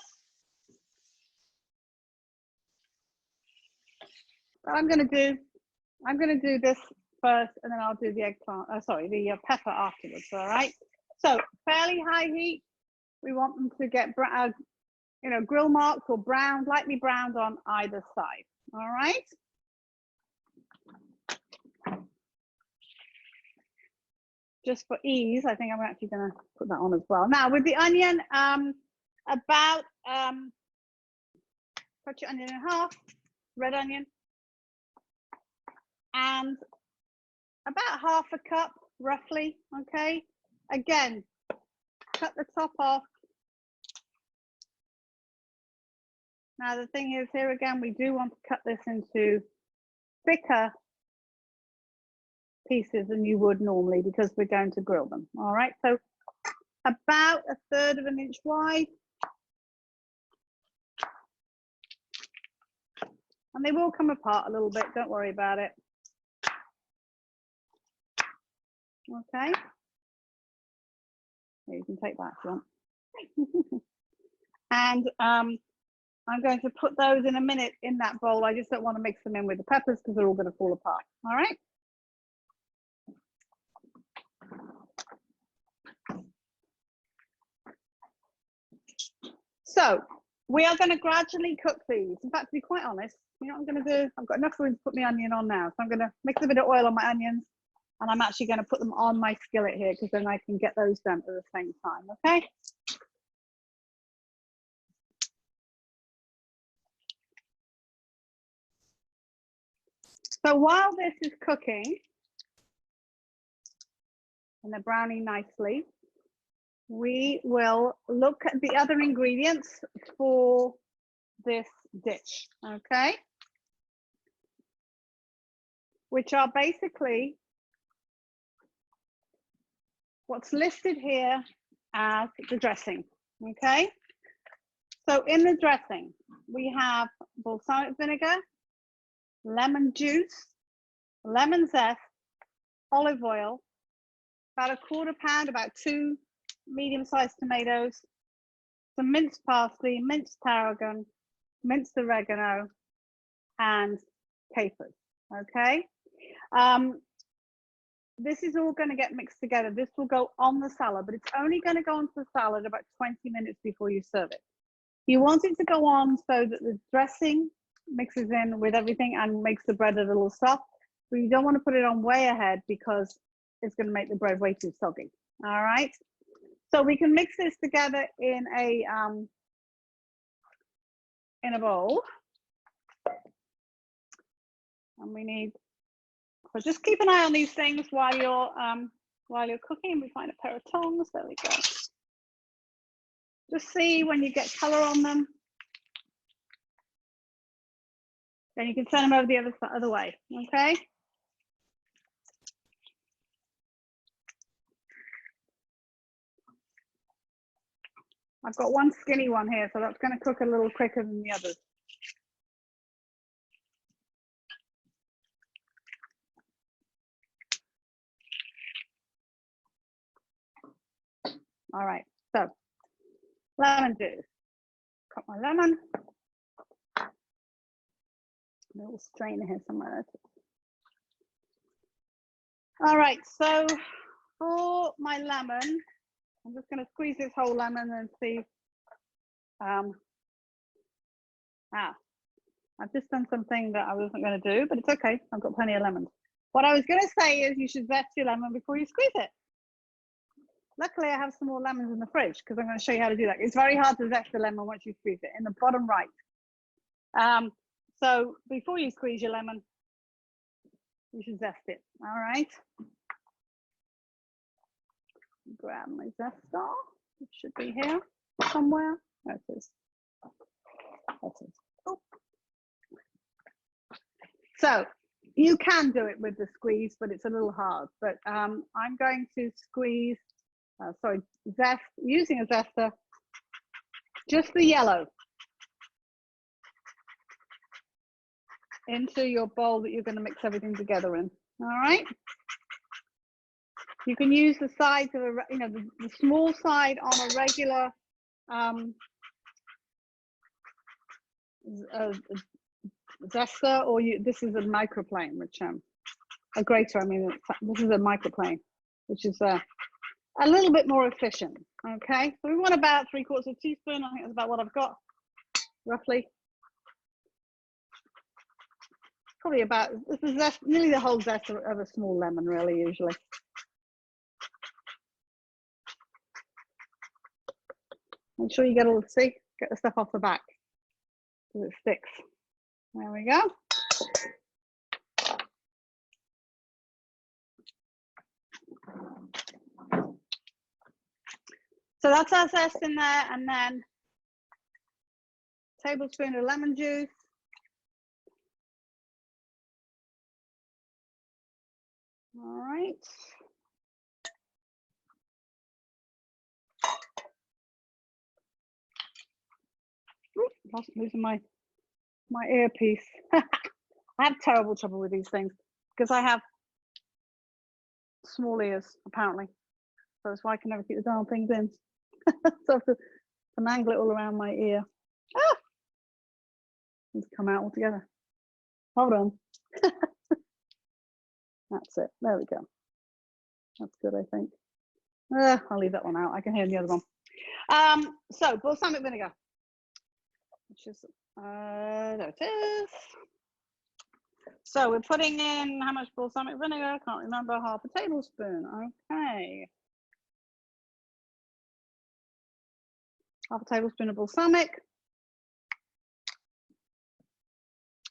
But I'm going to do this first, and then I'll do the eggplant. The pepper afterwards. All right. So fairly high heat. We want them to get grill marked or browned, lightly browned on either side. All right. Just for ease, I think I'm actually going to put that on as well. Now with the onion, cut your onion in half, red onion, and about 1/2 cup roughly. Okay, again, cut the top off. Now the thing is, here again, we do want to cut this into thicker pieces than you would normally because we're going to grill them. All right, so about 1/3 of an inch wide. And they will come apart a little bit, don't worry about it. Okay. Yeah, you can take that if you want. And I'm going to put those in a minute in that bowl. I just don't want to mix them in with the peppers because they're all going to fall apart. All right. So we are going to gradually cook these. In fact, to be quite honest, you know what I'm going to do? I've got enough room to put my onion on now. So I'm going to mix a bit of oil on my onions, and I'm actually going to put them on my skillet here because then I can get those done at the same time. Okay. So while this is cooking and they're browning nicely, we will look at the other ingredients for this dish, okay? Which are basically what's listed here as the dressing, okay? So in the dressing, we have balsamic vinegar, lemon juice, lemon zest, olive oil, about a quarter pound, about 2 medium-sized tomatoes, some minced parsley, minced tarragon, minced oregano, and capers, okay? This is all going to get mixed together. This will go on the salad, but it's only going to go onto the salad about 20 minutes before you serve it. You want it to go on so that the dressing mixes in with everything and makes the bread a little soft, but you don't want to put it on way ahead because it's going to make the bread way too soggy. All right. So we can mix this together in a bowl. And we need, so just keep an eye on these things while you're cooking. We find a pair of tongs. There we go. Just see when you get color on them. Then you can turn them over the other way. Okay. I've got one skinny one here, so that's going to cook a little quicker than the others. All right, so lemon juice. Cut my lemon. A little strainer here somewhere. All right, so for my lemon, I'm just going to squeeze this whole lemon and see. I've just done something that I wasn't going to do, but it's okay. I've got plenty of lemons. What I was going to say is you should zest your lemon before you squeeze it. Luckily, I have some more lemons in the fridge because I'm going to show you how to do that. It's very hard to zest the lemon once you squeeze it in the bottom right. So before you squeeze your lemon, you should zest it. All right. Grab my zestar. It should be here somewhere. There it is. There it is. Oh. So you can do it with the squeeze, but it's a little hard. But I'm going to squeeze, zest, using a zester, just the yellow into your bowl that you're going to mix everything together in. All right. You can use the sides of the small side on a regular zester, or this is a microplane, which a grater. I mean, this is a microplane, which is a little bit more efficient. Okay, so we want about 3/4 teaspoon. I think that's about what I've got, roughly. Probably about, this is nearly the whole zest of a small lemon, really, usually. Make sure you get the stuff off the back because it sticks. There we go. So that's our zest in there, and then a tablespoon of lemon juice. All right. Oops, losing my my earpiece. I have terrible trouble with these things because I have small ears, apparently. So that's why I can never keep the darn things in. So I have to finagle it all around my ear. Ah! It's come out altogether. Hold on. That's it. There we go. That's good, I think. I'll leave that one out. I can hear the other one. So balsamic vinegar, which is there it is. So we're putting in how much balsamic vinegar? I can't remember. Half a tablespoon. Okay. Half a tablespoon of balsamic.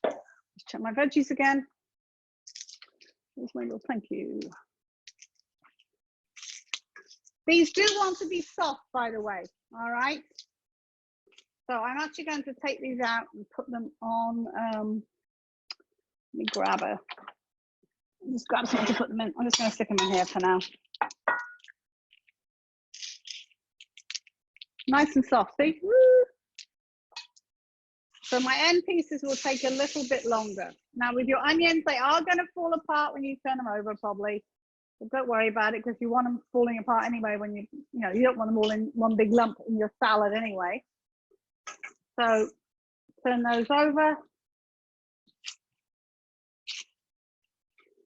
Let's check my veggies again. Here's my little thank you. These do want to be soft, by the way. All right. So I'm actually going to take these out and put them on. Let me just grab something to put them in. I'm just going to stick them in here for now. Nice and soft, see? Woo! So my end pieces will take a little bit longer. Now with your onions, they are going to fall apart when you turn them over, probably. But don't worry about it, because you want them falling apart anyway when you don't want them all in one big lump in your salad anyway. So turn those over.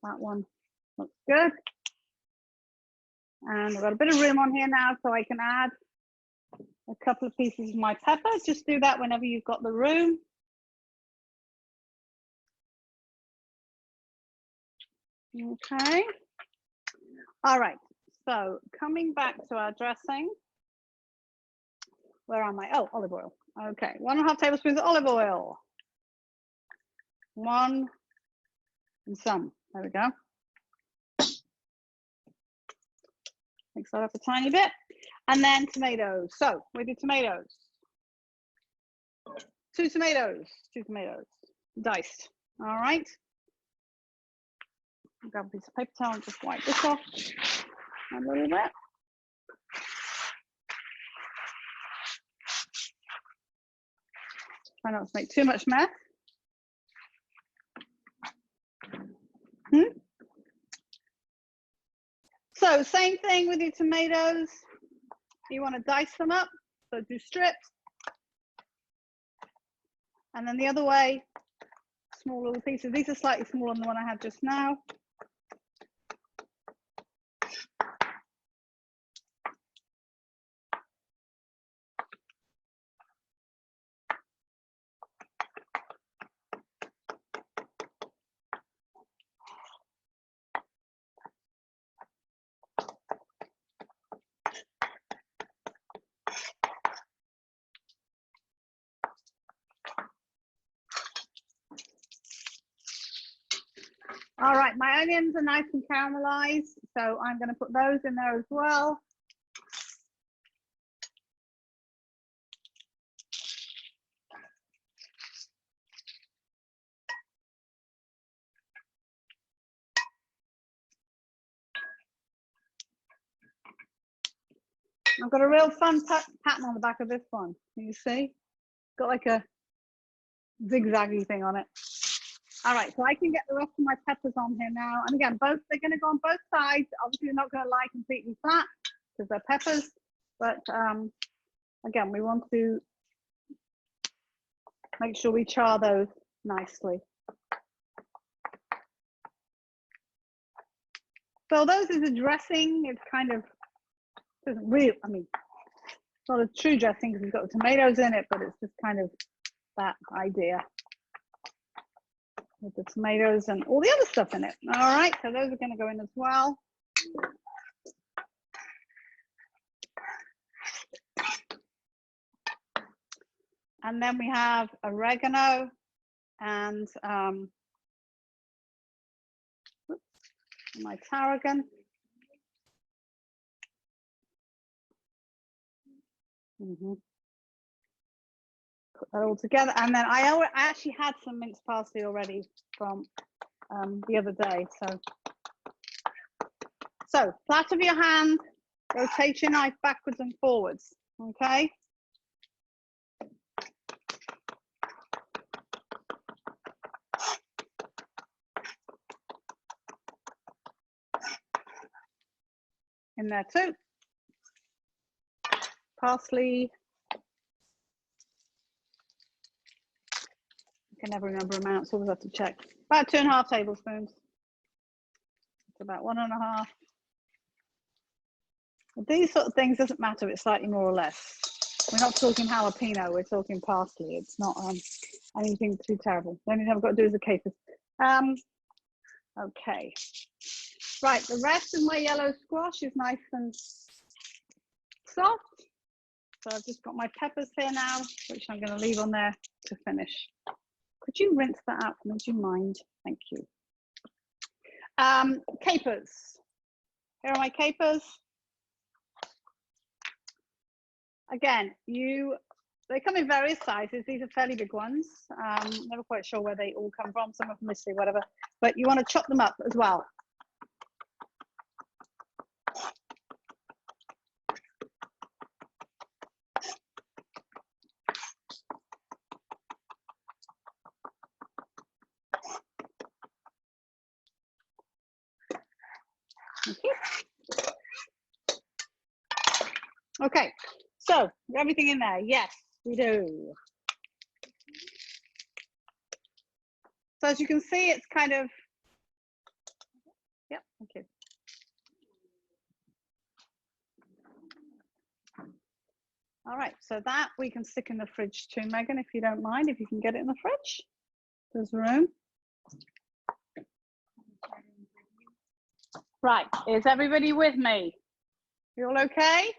That one looks good. And I've got a bit of room on here now, so I can add a couple of pieces of my pepper. Just do that whenever you've got the room. Okay. All right. So coming back to our dressing. Where am I? Oh, olive oil. Okay. 1.5 tablespoons of olive oil. One and some. There we go. Mix that up a tiny bit. And then tomatoes. So with your tomatoes. 2 tomatoes. 2 tomatoes. Diced. All right. Grab a piece of paper towel and just wipe this off a little bit. Try not to make too much mess. So same thing with your tomatoes. You want to dice them up, so do strips. And then the other way, small little pieces. These are slightly smaller than the one I had just now. All right, my onions are nice and caramelized, so I'm going to put those in there as well. I've got a real fun pattern on the back of this one. Can you see? Got like a zigzaggy thing on it. All right, so I can get the rest of my peppers on here now. And again, they're going to go on both sides. Obviously, they're not going to lie completely flat because they're peppers. But again, we want to make sure we char those nicely. So those is a dressing. It's kind of, doesn't really, I mean, it's not a true dressing because it's got the tomatoes in it, but it's just kind of that idea with the tomatoes and all the other stuff in it. All right, so those are going to go in as well. And then we have oregano and my tarragon. Put that all together, and then I actually had some minced parsley already from the other day. So flat of your hand, rotate your knife backwards and forwards. Okay. in there too. Parsley. I can never remember amounts, always have to check. About 2½ tablespoons. It's about 1½. These sort of things doesn't matter if it's slightly more or less. We're not talking jalapeno, we're talking parsley. It's not anything too terrible. The only thing I've got to do is the capers. Okay. Right, the rest of my yellow squash is nice and soft. So I've just got my peppers here now, which I'm going to leave on there to finish. Could you rinse that out? Would you mind? Thank you. Capers. Here are my capers. Again, they come in various sizes. These are fairly big ones. Never quite sure where they all come from. Some of them mostly, whatever. But you want to chop them up as well. Okay, so everything in there? Yes, we do. So as you can see, it's kind of, yep, thank you. All right, so that we can stick in the fridge too, Megan, if you don't mind, if you can get it in the fridge. There's room. Right, is everybody with me? You all okay?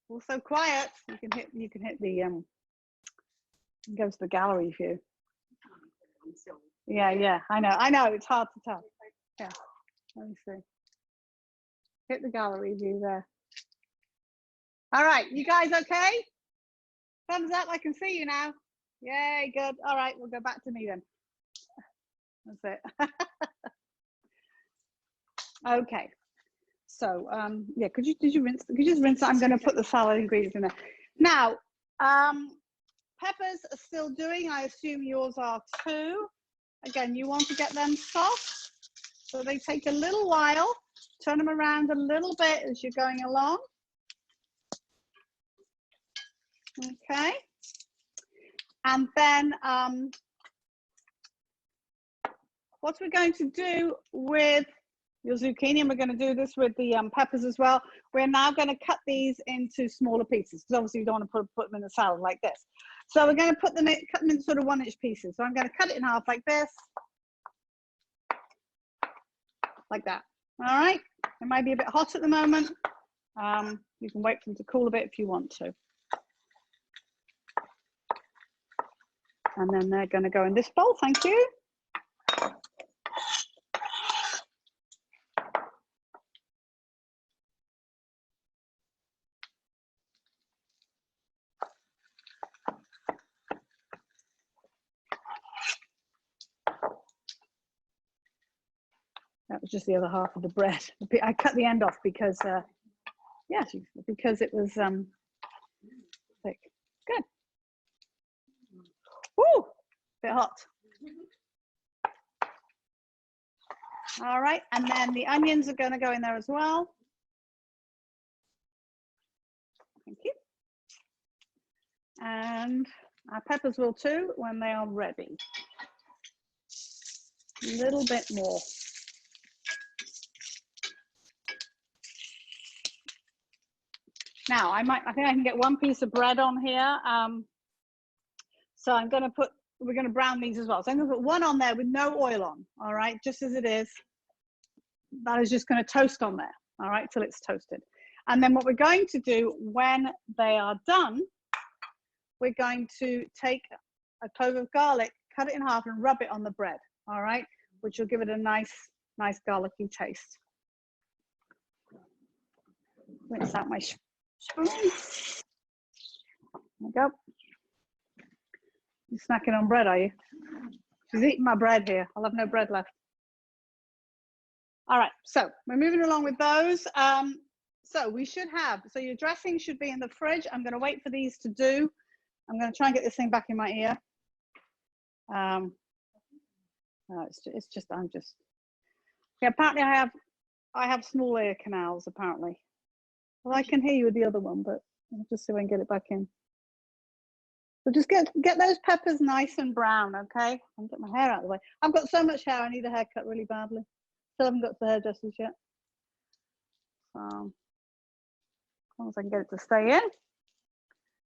Also quiet. You can hit the go to the gallery view. Yeah, I know it's hard to tell. Yeah, let me see. Hit the gallery view there. All right, you guys okay? Thumbs up, I can see you now. Yay, good. All right, we'll go back to me then. That's it. Okay. So yeah, could you just rinse it? I'm going to put the salad ingredients in there. Now, peppers are still doing. I assume yours are too. Again, you want to get them soft, so they take a little while. Turn them around a little bit as you're going along. Okay. And then what we're going to do with your zucchini, and we're going to do this with the peppers as well. We're now going to cut these into smaller pieces because obviously you don't want to put them in the salad like this. So we're going to cut them in sort of 1-inch pieces. So I'm going to cut it in half like this, like that. All right. It might be a bit hot at the moment. You can wait for them to cool a bit if you want to. And then they're going to go in this bowl. Thank you. That was just the other half of the bread. I cut the end off because, yeah, because it was thick. Good. Woo, bit hot. All right, and then the onions are going to go in there as well. Thank you. And our peppers will too when they are ready. A little bit more. Now, I think I can get 1 piece of bread on here. So I'm going to we're going to brown these as well. So I'm going to put 1 on there with no oil on, all right, just as it is. That is just going to toast on there, all right, till it's toasted. And then what we're going to do when they are done, we're going to take a clove of garlic, cut it in half and rub it on the bread, all right, which will give it a nice garlicky taste. Rinse out my spoon. There we go. You're snacking on bread, are you? She's eating my bread here. I'll have no bread left. All right, so we're moving along with those. So we should have, so your dressing should be in the fridge. I'm going to wait for these to do. I'm going to try and get this thing back in my ear. No, it's just I'm just. Yeah, apparently I have small ear canals apparently. Well, I can hear you with the other one, but I'll just see if I can get it back in. So just get those peppers nice and brown, okay? And get my hair out of the way. I've got so much hair, I need a haircut really badly. Still haven't got to the hairdressers yet. As long as I can get it to stay in.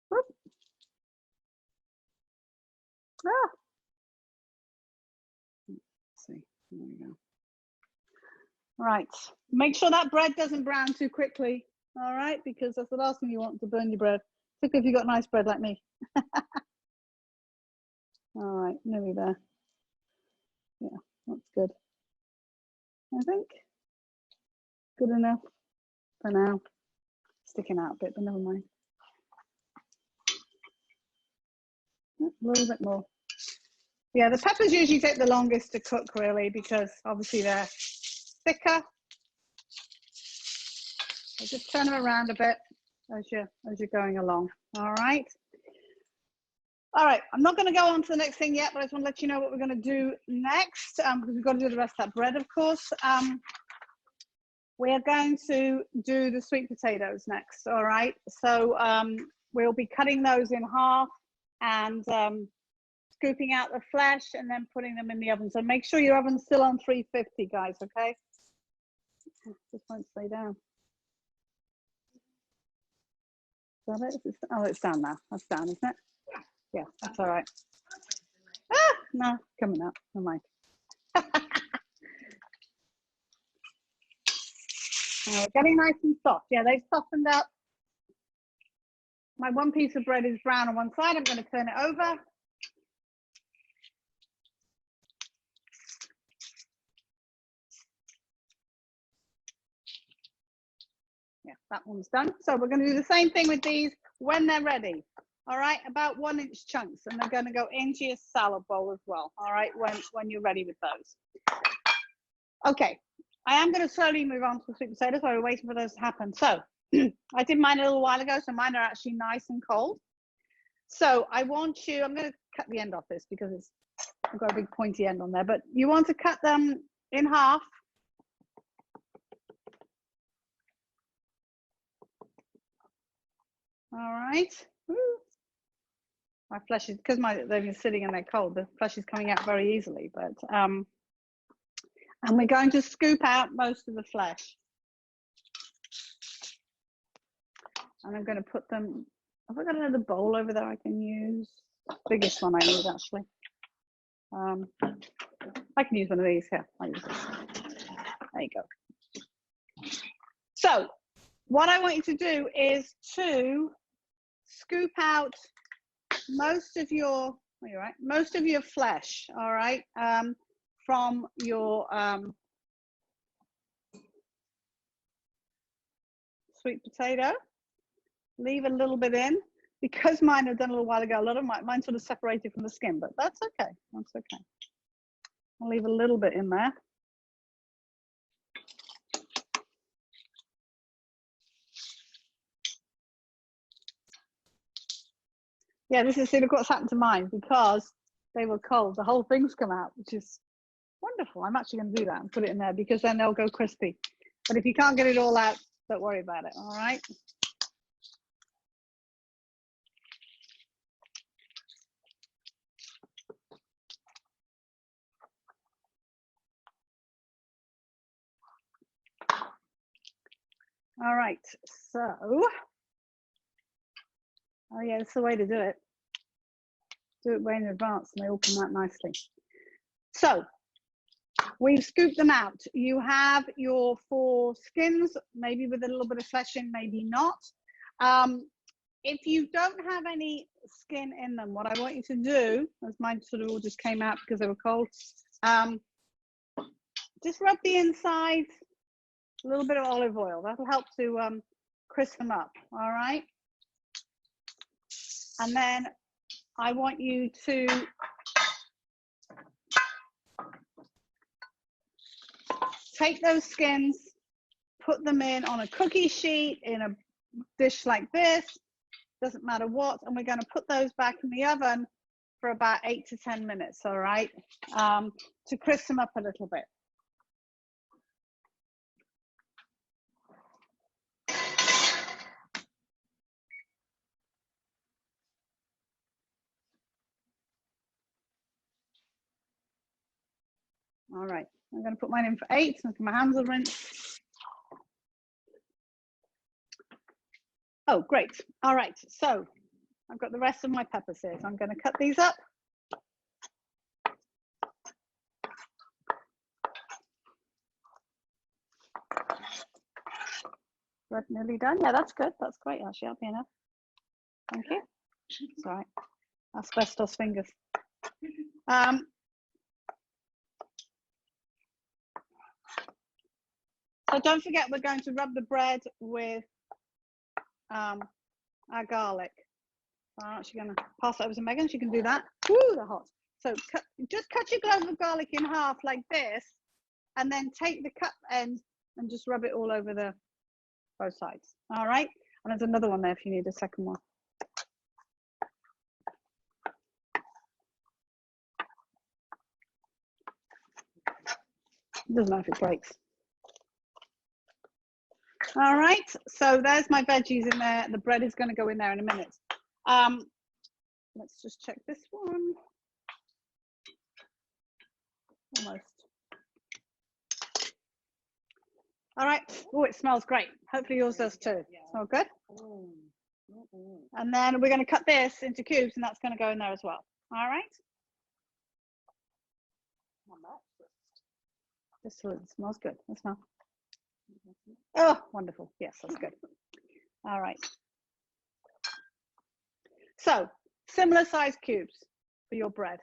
Whoop. Ah. Let's see, there we go. Right, make sure that bread doesn't brown too quickly, all right? Because that's the last thing you want to burn your bread, particularly if you've got nice bread like me. All right, nearly there. Yeah, that's good. I think good enough for now. Sticking out a bit, but never mind. A little bit more. Yeah, the peppers usually take the longest to cook, really, because obviously they're thicker. So just turn them around a bit as you're going along. All right. All right, I'm not going to go on to the next thing yet, but I just want to let you know what we're going to do next, because we've got to do the rest of that bread, of course. We are going to do the sweet potatoes next, all right? So we'll be cutting those in half and scooping out the flesh and then putting them in the oven. So make sure your oven's still on 350, guys, okay? Just won't stay down. Is that it? Oh, it's down now. That's down, isn't it? Yeah, that's all right. Ah, no, coming up. Never mind. We're getting nice and soft. Yeah, they've softened up. My one piece of bread is brown on one side. I'm going to turn it over. Yeah, that one's done. So we're going to do the same thing with these when they're ready. All right, about 1-inch chunks, and they're going to go into your salad bowl as well. All right, when you're ready with those. Okay, I am going to slowly move on to the sweet potatoes while we're waiting for those to happen. So I did mine a little while ago, so mine are actually nice and cold. So I want you, I'm going to cut the end off this because I've got a big pointy end on there, but you want to cut them in half. All right. Woo. My flesh is, because they've been sitting and they're cold, the flesh is coming out very easily, but and we're going to scoop out most of the flesh. And I'm going to put them, have I got another bowl over there I can use? Biggest one I need, actually. I can use one of these here. I'll use this. There you go. So what I want you to do is to scoop out most of your, most of your flesh, all right, from your sweet potato. Leave a little bit in. Because mine I've done a little while ago, a lot of mine sort of separated from the skin, but that's okay. That's okay. I'll leave a little bit in there. Yeah, this is, see, look what's happened to mine because they were cold. The whole thing's come out, which is wonderful. I'm actually going to do that and put it in there because then they'll go crispy. But if you can't get it all out, don't worry about it. All right. All right, so, oh yeah, that's the way to do it. Do it way in advance and they all come out nicely. So, we've scooped them out. You have your 4 skins, maybe with a little bit of flesh in, maybe not. If you don't have any skin in them, what I want you to do, as mine sort of all just came out because they were cold, just rub the inside. A little bit of olive oil, that'll help to crisp them up, all right? And then I want you to take those skins, put them in on a cookie sheet, in a dish like this, doesn't matter what, and we're gonna put those back in the oven for about 8 to 10 minutes, all right? to crisp them up a little bit. All right, I'm going to put mine in for 8 so my hands are rinsed. Oh, great. All right, so I've got the rest of my peppers here. So I'm going to cut these up. We're nearly done. Yeah, that's good. That's great, actually. That'll be enough. Thank you. It's all right. Asbestos fingers. So don't forget, we're going to rub the bread with our garlic. I'm actually going to pass it over to Megan. She can do that. Woo, they're hot. So just cut your cloves of garlic in half like this, and then take the cut end and just rub it all over the both sides. All right. And there's another one there if you need a second one. It doesn't matter if it breaks. All right, so there's my veggies in there. The bread is going to go in there in a minute. Let's just check this one. Almost. All right. Oh, it smells great. Hopefully yours does too. Smell good? And then we're going to cut this into cubes, and that's going to go in there as well. All right. This smells good. It smells. Oh, wonderful. Yes, that's good. All right. So, similar size cubes for your bread.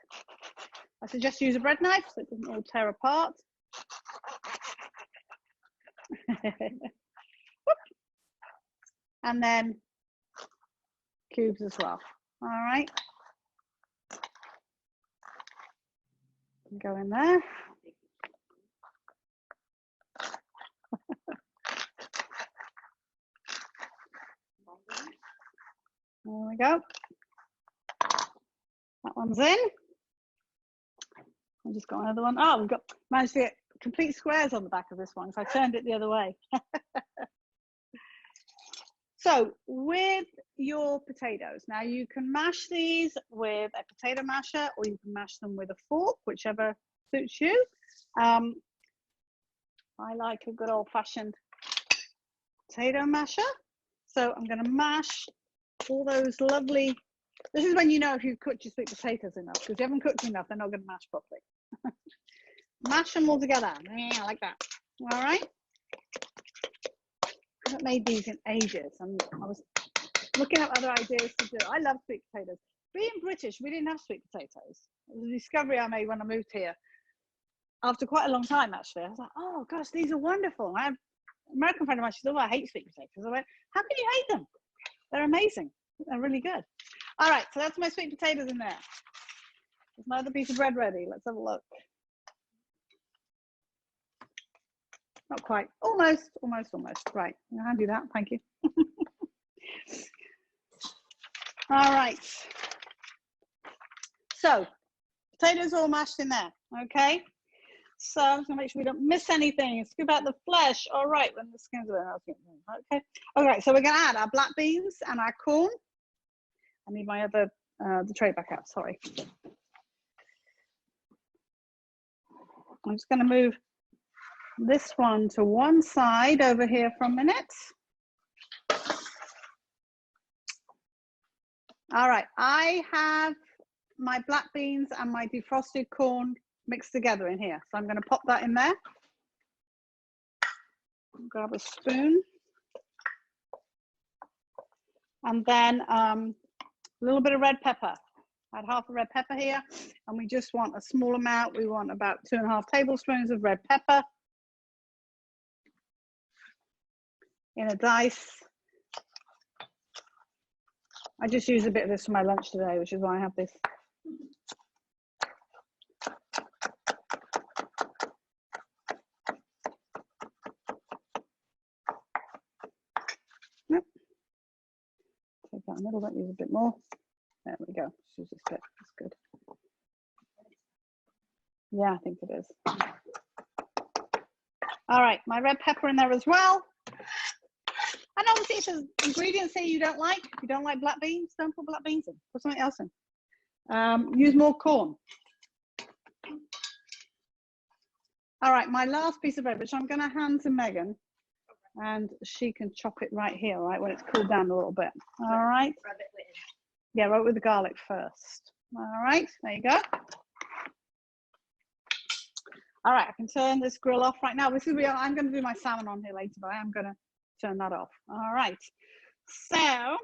I suggest you use a bread knife so it doesn't all tear apart. And then cubes as well. All right. Go in there. There we go. That one's in. I just got another one. Oh, we've got managed to get complete squares on the back of this one, so I turned it the other way. So with your potatoes, now you can mash these with a potato masher, or you can mash them with a fork, whichever suits you. I like a good old-fashioned potato masher. So I'm going to mash all those lovely, this is when you know if you've cooked your sweet potatoes enough, because if you haven't cooked enough, they're not going to mash properly. Mash them all together, yeah, like that. All right. I haven't made these in ages, and I was looking at other ideas to do. I love sweet potatoes. Being British, we didn't have sweet potatoes. It was a discovery I made when I moved here. After quite a long time, actually, I was like, oh gosh, these are wonderful. I have an American friend of mine, she said, oh, I hate sweet potatoes. I went, how can you hate them? They're amazing. They're really good. All right, so that's my sweet potatoes in there. There's my other piece of bread ready. Let's have a look. Not quite. Almost. Right. I'll hand you that. Thank you. All right. So, potatoes all mashed in there. Okay. So I'm going to make sure we don't miss anything. Scoop out the flesh. All right. When the skin's okay. All right. So we're going to add our black beans and our corn. I need my other the tray back out. Sorry. I'm just going to move this one to one side over here for a minute. All right, I have my black beans and my defrosted corn mixed together in here. So I'm going to pop that in there. Grab a spoon. And then a little bit of red pepper. I had half a red pepper here, and we just want a small amount. We want about 2.5 tablespoons of red pepper in a dice. I just used a bit of this for my lunch today, which is why I have this. Yep. Take that middle, don't use a bit more. There we go. Just use this bit. That's good. Yeah, I think it is. All right, my red pepper in there as well. And obviously, if there's ingredients here you don't like black beans, don't put black beans in. Put something else in. Use more corn. All right, my last piece of bread, which I'm going to hand to Megan, and she can chop it right here, right, when it's cooled down a little bit. All right. Rub it with. Yeah, rub it with the garlic first. All right, there you go. All right, I can turn this grill off right now. This is real. I'm going to do my salmon on here later, but I am going to turn that off. All right. So, a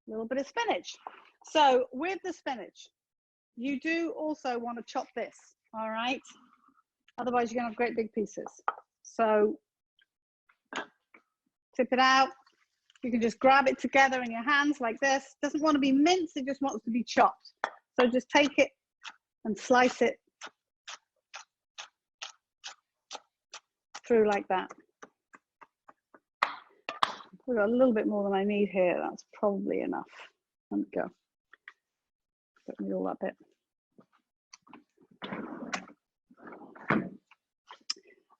little bit of spinach. So, with the spinach, you do also want to chop this. All right. Otherwise, you're going to have great big pieces. So, tip it out. You can just grab it together in your hands like this. It doesn't want to be minced. It just wants to be chopped. So, just take it and slice it through like that. We've got a little bit more than I need here. That's probably enough. Let me go. Put me all that bit.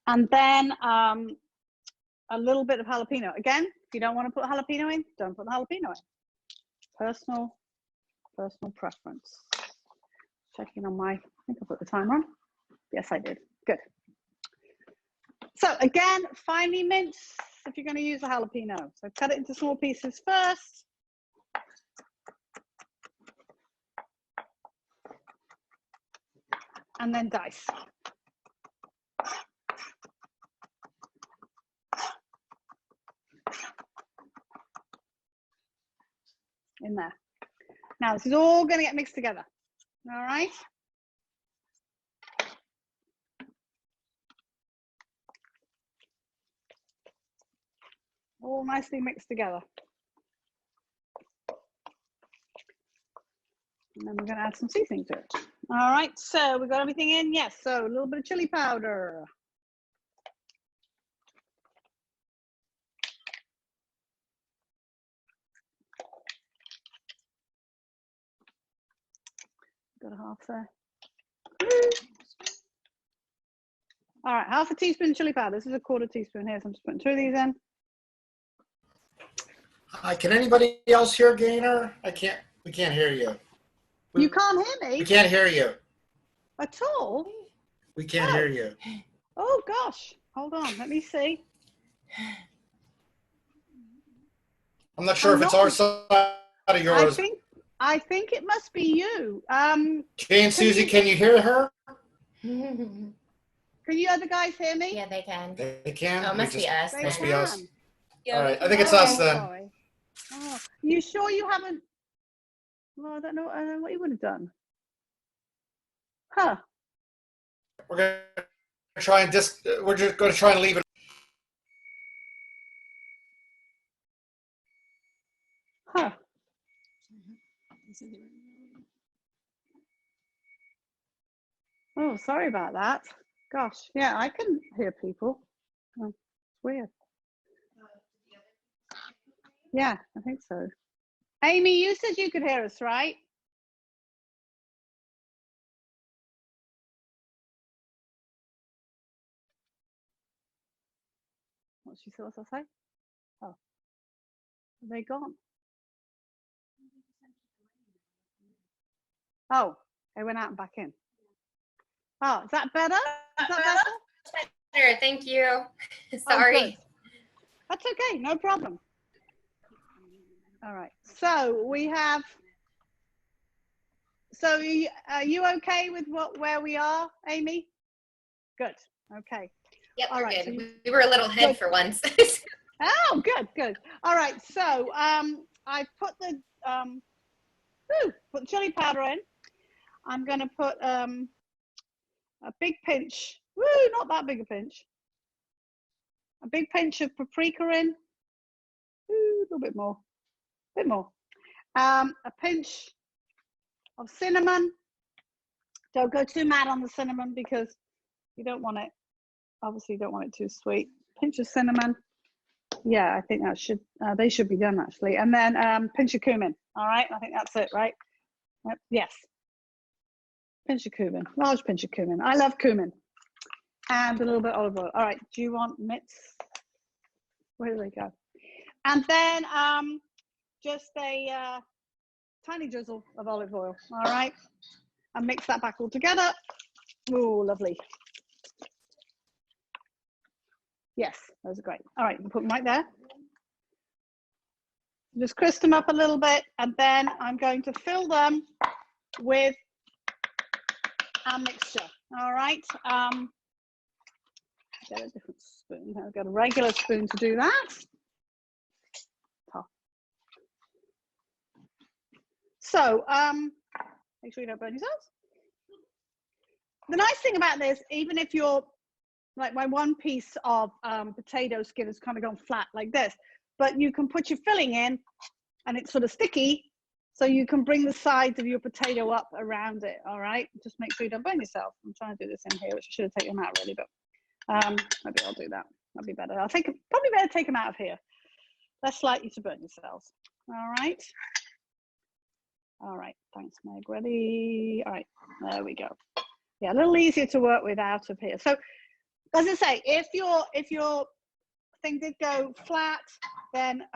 And then a little bit of jalapeno. Again, if you don't want to put jalapeno in, don't put the jalapeno in. Personal preference. Checking on my, I think I put the timer on. Yes, I did. Good. So again, finely mince if you're going to use a jalapeno. So cut it into small pieces first. And then dice. In there. Now this is all going to get mixed together. All right. All nicely mixed together. And then we're going to add some seasoning to it. All right, so we've got everything in. Yes, so a little bit of chili powder. Got a half there. All right, half a teaspoon chili powder. This is a quarter teaspoon here, so I'm just putting 2 of these in. Hi, can anybody else hear Gaynor? We can't hear you. You can't hear me We can't hear you. at all? We can't hear you. Oh gosh, hold on, let me see. I'm not sure if it's our side or yours. I think it must be you. Jane, Susie, can you hear her? Can you other guys hear me? Yeah, they can. They can. Oh, it must be us. They Must be can. us. Yeah, All right, we I think it's Oh, us then. sorry. Oh, you sure you haven't? Well, I don't know what you would have done. Huh. We're gonna try and we're just gonna try and leave it. Huh. Oh, sorry about that. Gosh, yeah, I can hear people. Oh, it's weird. Yeah, I think so. Amy, you said you could hear us, right? What's she say? Oh, are they gone? Oh, they went out and back in. Oh, is that better? Is that better? Better, thank you. Oh, Sorry. good. That's okay, no problem. All right, so we have, so are you okay with where we are, Amy? Good, okay. Yep, All we're right, good. so We were a little ahead good. for once. Oh, good. All right, so I put the chili powder in. I'm gonna put a big pinch, not that big a pinch. A big pinch of paprika in. A little bit more. A pinch of cinnamon. Don't go too mad on the cinnamon because you don't want it, obviously you don't want it too sweet. Pinch of cinnamon. Yeah, I think that should, they should be done actually. And then pinch of cumin. All right, I think that's it, right? Yep. Yes. Pinch of cumin, large pinch of cumin. I love cumin. And a little bit of olive oil. All right, do you want mitts? Where do they go? And then just a tiny drizzle of olive oil, all right? And mix that back all together. Oh, lovely. Yes, those are great. All right, you put them right there. Just crisp them up a little bit, and then I'm going to fill them with our mixture, all right? Get a different spoon. I've got a regular spoon to do that. So, make sure you don't burn yourselves. The nice thing about this, even if you're, like my one piece of potato skin has kind of gone flat like this, but you can put your filling in and it's sort of sticky, so you can bring the sides of your potato up around it, all right? Just make sure you don't burn yourself. I'm trying to do this in here, which I should have taken them out really, but maybe I'll do that. That'd be better. I think probably better take them out of here. Less likely to burn yourselves, all right? All right, thanks, Meg. Ready? All right, there we go. Yeah, a little easier to work with out of here. So, as I say, if your thing did go flat, then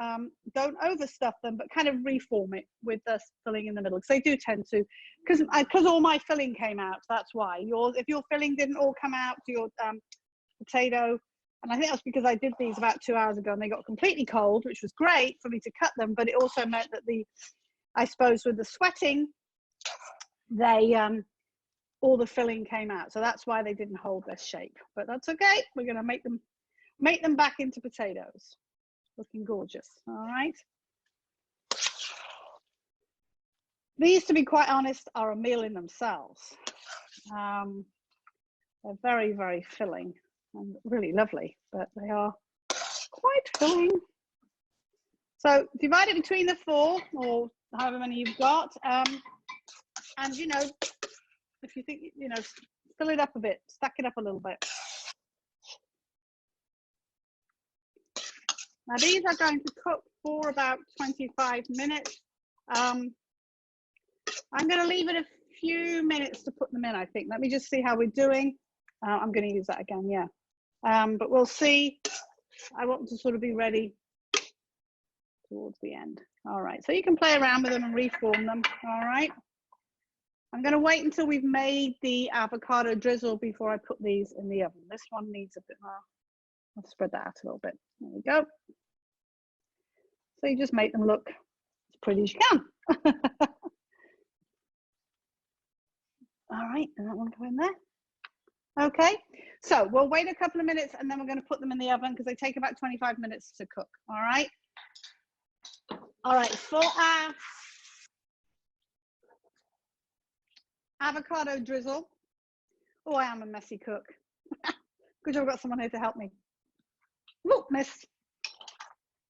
don't overstuff them, but kind of reform it with the filling in the middle, because they do tend to, because all my filling came out. That's why if your filling didn't all come out to your potato, and I think that's because I did these about 2 hours ago and they got completely cold, which was great for me to cut them, but it also meant that I suppose with the sweating, they all the filling came out, so that's why they didn't hold their shape. But that's okay. We're going to make them back into potatoes, looking gorgeous. All right. These, to be quite honest, are a meal in themselves. They're very, very filling and really lovely, but they are quite filling. So divide it between the 4 or however many you've got, and you know, if you think, you know, fill it up a bit, stack it up a little bit. Now these are going to cook for about 25 minutes. I'm going to leave it a few minutes to put them in, I think. Let me just see how we're doing. I'm going to use that again, yeah. But we'll see. I want to sort of be ready towards the end. All right, so you can play around with them and reform them, all right? I'm going to wait until we've made the avocado drizzle before I put these in the oven. This one needs a bit more. I'll spread that out a little bit. There we go. So you just make them look as pretty as you can. All right, and that one go in there. Okay, so we'll wait a couple of minutes and then we're going to put them in the oven because they take about 25 minutes to cook. All right. All right, for our avocado drizzle. Oh, I am a messy cook. Good job I've got someone here to help me. Whoop, missed.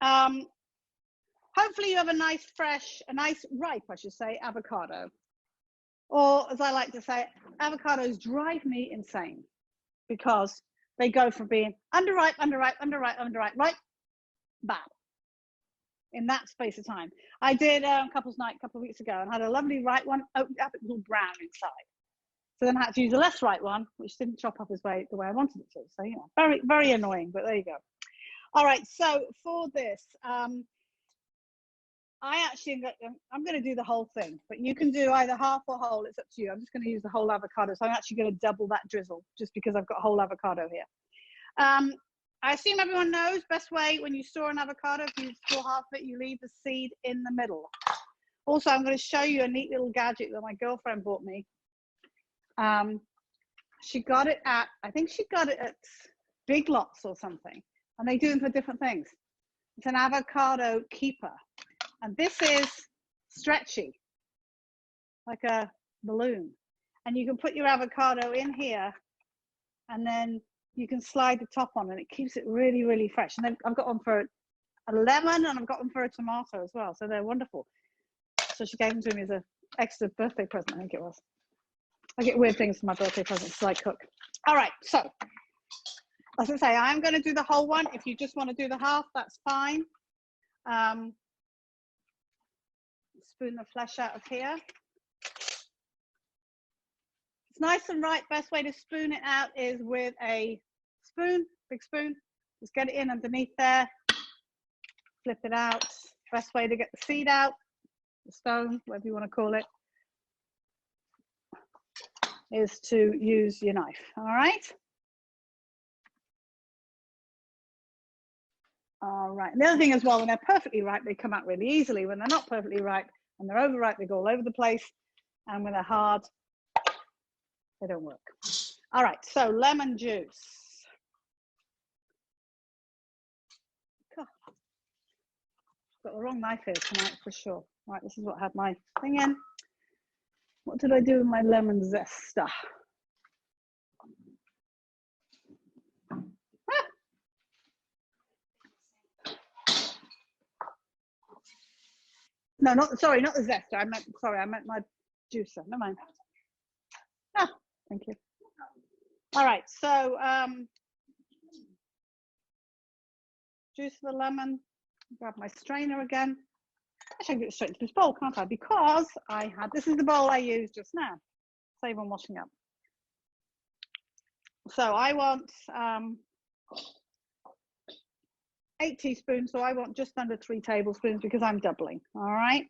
Hopefully you have a nice ripe, I should say, avocado. Or as I like to say, avocados drive me insane because they go from being underripe, ripe, bad in that space of time. I did couple's night a couple of weeks ago and had a lovely ripe one, opened up, it was all brown inside. So then I had to use a less ripe one, which didn't chop up the way I wanted it to. So, you know, very, very annoying, but there you go. All right, so for this, I'm going to do the whole thing, but you can do either half or whole. It's up to you. I'm just going to use the whole avocado. So I'm actually going to double that drizzle just because I've got a whole avocado here. I assume everyone knows best way when you store an avocado, if you store half of it, you leave the seed in the middle. Also, I'm going to show you a neat little gadget that my girlfriend bought me. She got it at, I think she got it at Big Lots or something, and they do them for different things. It's an avocado keeper. And this is stretchy, like a balloon. And you can put your avocado in here and then you can slide the top on and it keeps it really, really fresh. And then I've got one for a lemon and I've got one for a tomato as well. So they're wonderful. So she gave them to me as an extra birthday present, I think it was. I get weird things for my birthday presents so I cook. All right, so as I say, I'm going to do the whole one. If you just want to do the half, that's fine. Spoon the flesh out of here. It's nice and ripe. Best way to spoon it out is with a spoon, big spoon. Just get it in underneath there. Flip it out. Best way to get the seed out, the stone, whatever you want to call it, is to use your knife. All right. All right. And the other thing as well, when they're perfectly ripe, they come out really easily. When they're not perfectly ripe and they're overripe, they go all over the place. And when they're hard, they don't work. All right. So lemon juice. God, got the wrong knife here tonight for sure. Right. This is what I had my thing in. What did I do with my lemon zester? No, not sorry, not the zester. I meant my juicer. Never mind. Ah, thank you. All right, so juice of the lemon. Grab my strainer again. I should get straight into this bowl, can't I? Because I had this is the bowl I used just now. Save on washing up. So I want 8 teaspoons, so I want just under 3 tablespoons because I'm doubling. All right.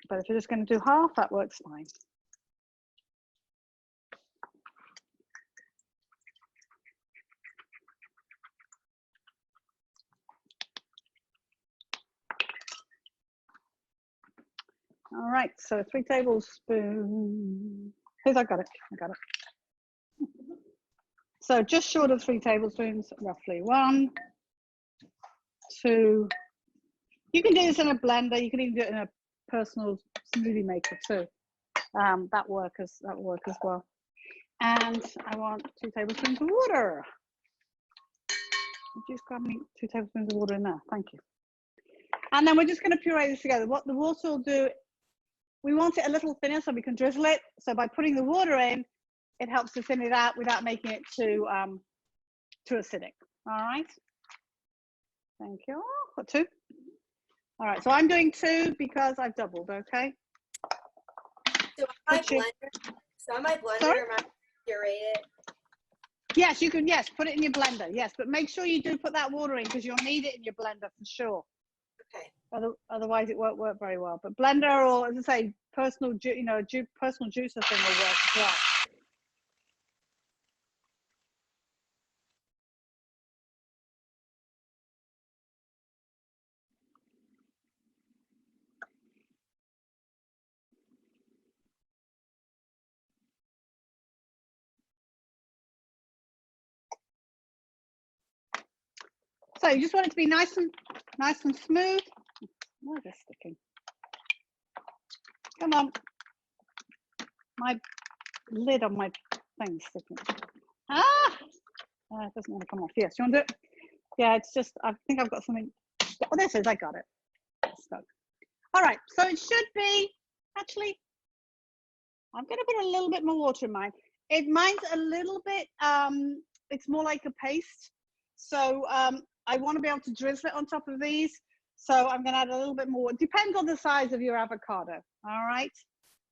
But if you're just going to do half, that works fine. All right, so 3 tablespoons. Here's, I got it. So just short of 3 tablespoons, roughly. 1, 2. You can do this in a blender. You can even do it in a personal smoothie maker too. That will work as well. And I want 2 tablespoons of water. Just grab me 2 tablespoons of water in there. Thank you. And then we're just going to puree this together. What the water will do, we want it a little thinner so we can drizzle it. So by putting the water in, it helps to thin it out without making it too acidic. All right. Thank you. Got 2. All right. So I'm doing 2 because I've doubled. Okay. So I might blender Sorry? or might puree it. Yes, you can. Yes, put it in your blender. Yes, but make sure you do put that water in because you'll need it in your blender for sure. Okay. Otherwise, it won't work very well. But blender or, as I say, personal juicer thing will work as well. So you just want it to be nice and smooth. Why is this sticking? Come on. My lid on my thing's sticking. Ah! It doesn't want to come off. Yes, you want to do it? Yeah, it's just, I think I've got something. Oh, this is, I got it. It's stuck. All right, so it should be, actually, I'm going to put a little bit more water in mine. Mine's a little bit, it's more like a paste. So I want to be able to drizzle it on top of these. So I'm going to add a little bit more. It depends on the size of your avocado. All right.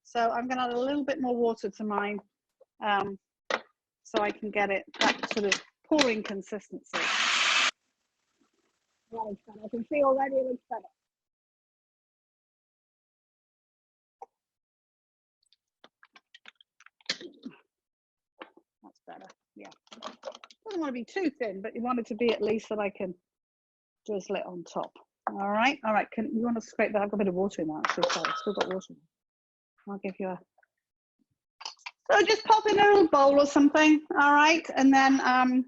So I'm going to add a little bit more water to mine so I can get it that sort of pouring consistency. I can see already it looks better. That's better. Yeah. Doesn't want to be too thin, but you want it to be at least that I can drizzle it on top. All right. All right. You want to scrape that? I've got a bit of water in that. Actually, sorry, I've still got water. I'll give you a. So just pop in a little bowl or something. All right, and then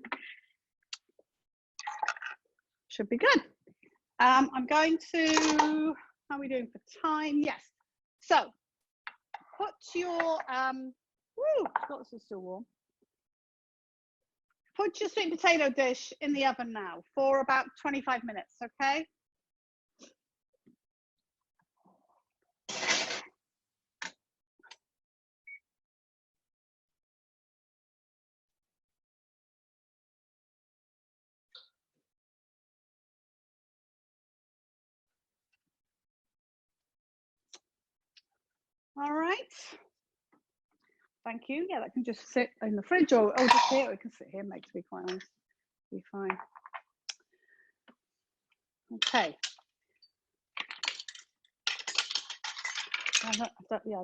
should be good. I'm going to. How are we doing for time? Yes. So put your what's this still warm? Put your sweet potato dish in the oven now for about 25 minutes. Okay. All right. Thank you. Yeah, that can just sit in the fridge or just here. It can sit here, makes me quite honest. Be fine. Okay. Yeah,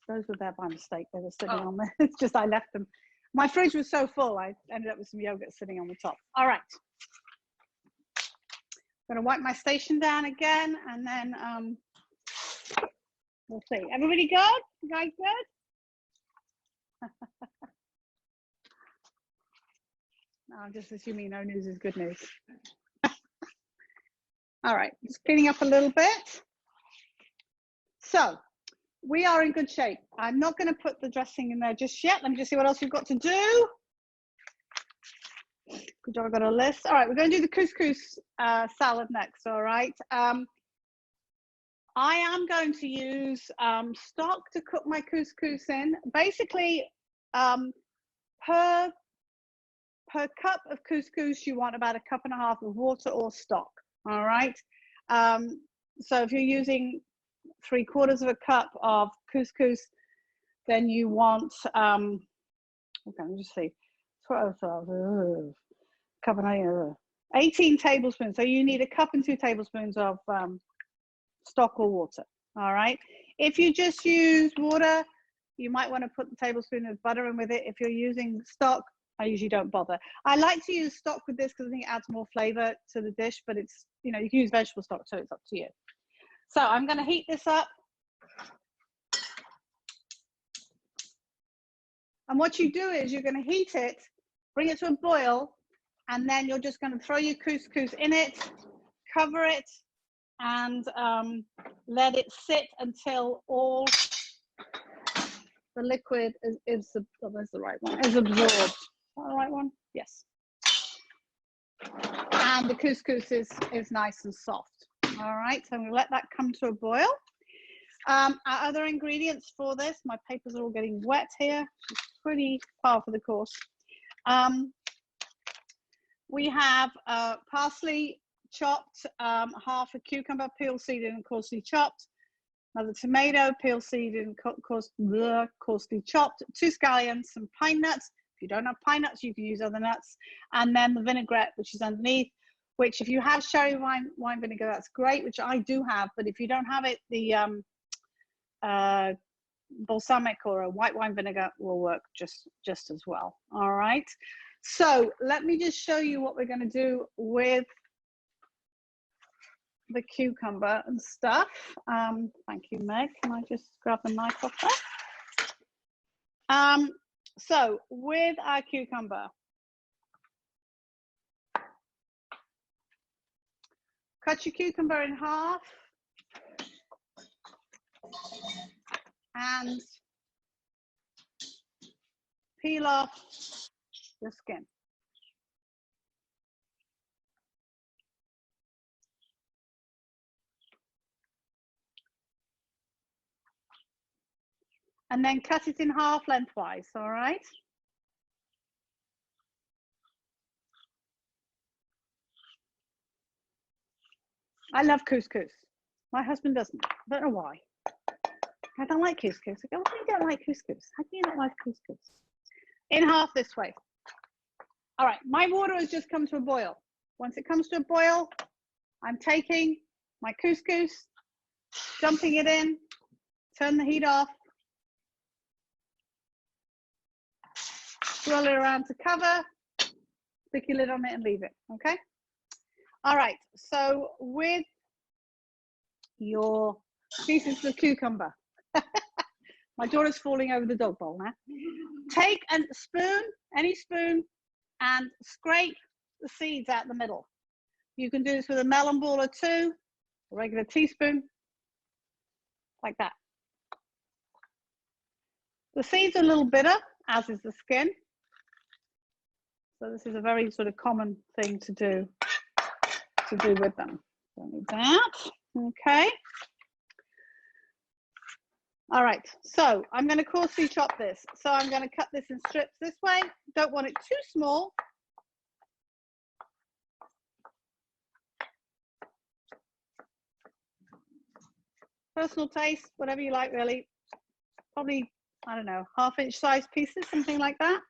those were there by mistake. They were sitting on there. It's just I left them. My fridge was so full, I ended up with some yogurt sitting on the top. All right. I'm going to wipe my station down again, and then we'll see. Everybody good? You guys good? No, I'm just assuming no news is good news. All right, just cleaning up a little bit. So we are in good shape. I'm not going to put the dressing in there just yet. Let me just see what else we've got to do. Good job, I've got a list. All right, we're going to do the couscous salad next, all right? I am going to use stock to cook my couscous in. Basically, per cup of couscous, you want about 1.5 cups of water or stock, all right? So if you're using 3/4 cup of couscous, then you want, okay, let me just see, 18 tablespoons. So you need 1 cup and 2 tablespoons of stock or water, all right? If you just use water, you might want to put the tablespoon of butter in with it. If you're using stock, I usually don't bother. I like to use stock with this because I think it adds more flavor to the dish, but it's, you know, you can use vegetable stock, so it's up to you. So I'm going to heat this up. And what you do is you're going to heat it, bring it to a boil, and then you're just going to throw your couscous in it, cover it, and let it sit until all the liquid is oh, there's the right one, is absorbed. Is that the right one? Yes. And the couscous is nice and soft. All right, so I'm going to let that come to a boil. Our other ingredients for this, my papers are all getting wet here. It's pretty par for the course. We have parsley chopped, half a cucumber peel seeded and coarsely chopped, another tomato peel seeded and coarsely chopped, 2 scallions, some pine nuts. If you don't have pine nuts, you can use other nuts, and then the vinaigrette, which is underneath. Which, if you have sherry wine vinegar, that's great, which I do have. But if you don't have it, the balsamic or a white wine vinegar will work just as well. All right. So let me just show you what we're going to do with the cucumber and stuff. Thank you, Meg. Can I just grab the knife off there? So with our cucumber, cut your cucumber in half and peel off the skin. And then cut it in half lengthwise, all right? I love couscous. My husband doesn't. I don't know why. I don't like couscous. I go, why do you don't like couscous? How do you not like couscous? In half this way. All right, my water has just come to a boil. Once it comes to a boil, I'm taking my couscous, dumping it in, turn the heat off, swirl it around to cover, stick your lid on it and leave it, okay? All right, so with your pieces of cucumber, my daughter's falling over the dog bowl now. Take a spoon, any spoon, and scrape the seeds out the middle. You can do this with a melon ball or 2, a regular teaspoon, like that. The seeds are a little bitter, as is the skin. So this is a very sort of common thing to do with them. Don't need that, okay. All right, so I'm going to coarsely chop this. So I'm going to cut this in strips this way. Don't want it too small. Personal taste, whatever you like, really. probably, I don't know, 1/2-inch size pieces, something like that.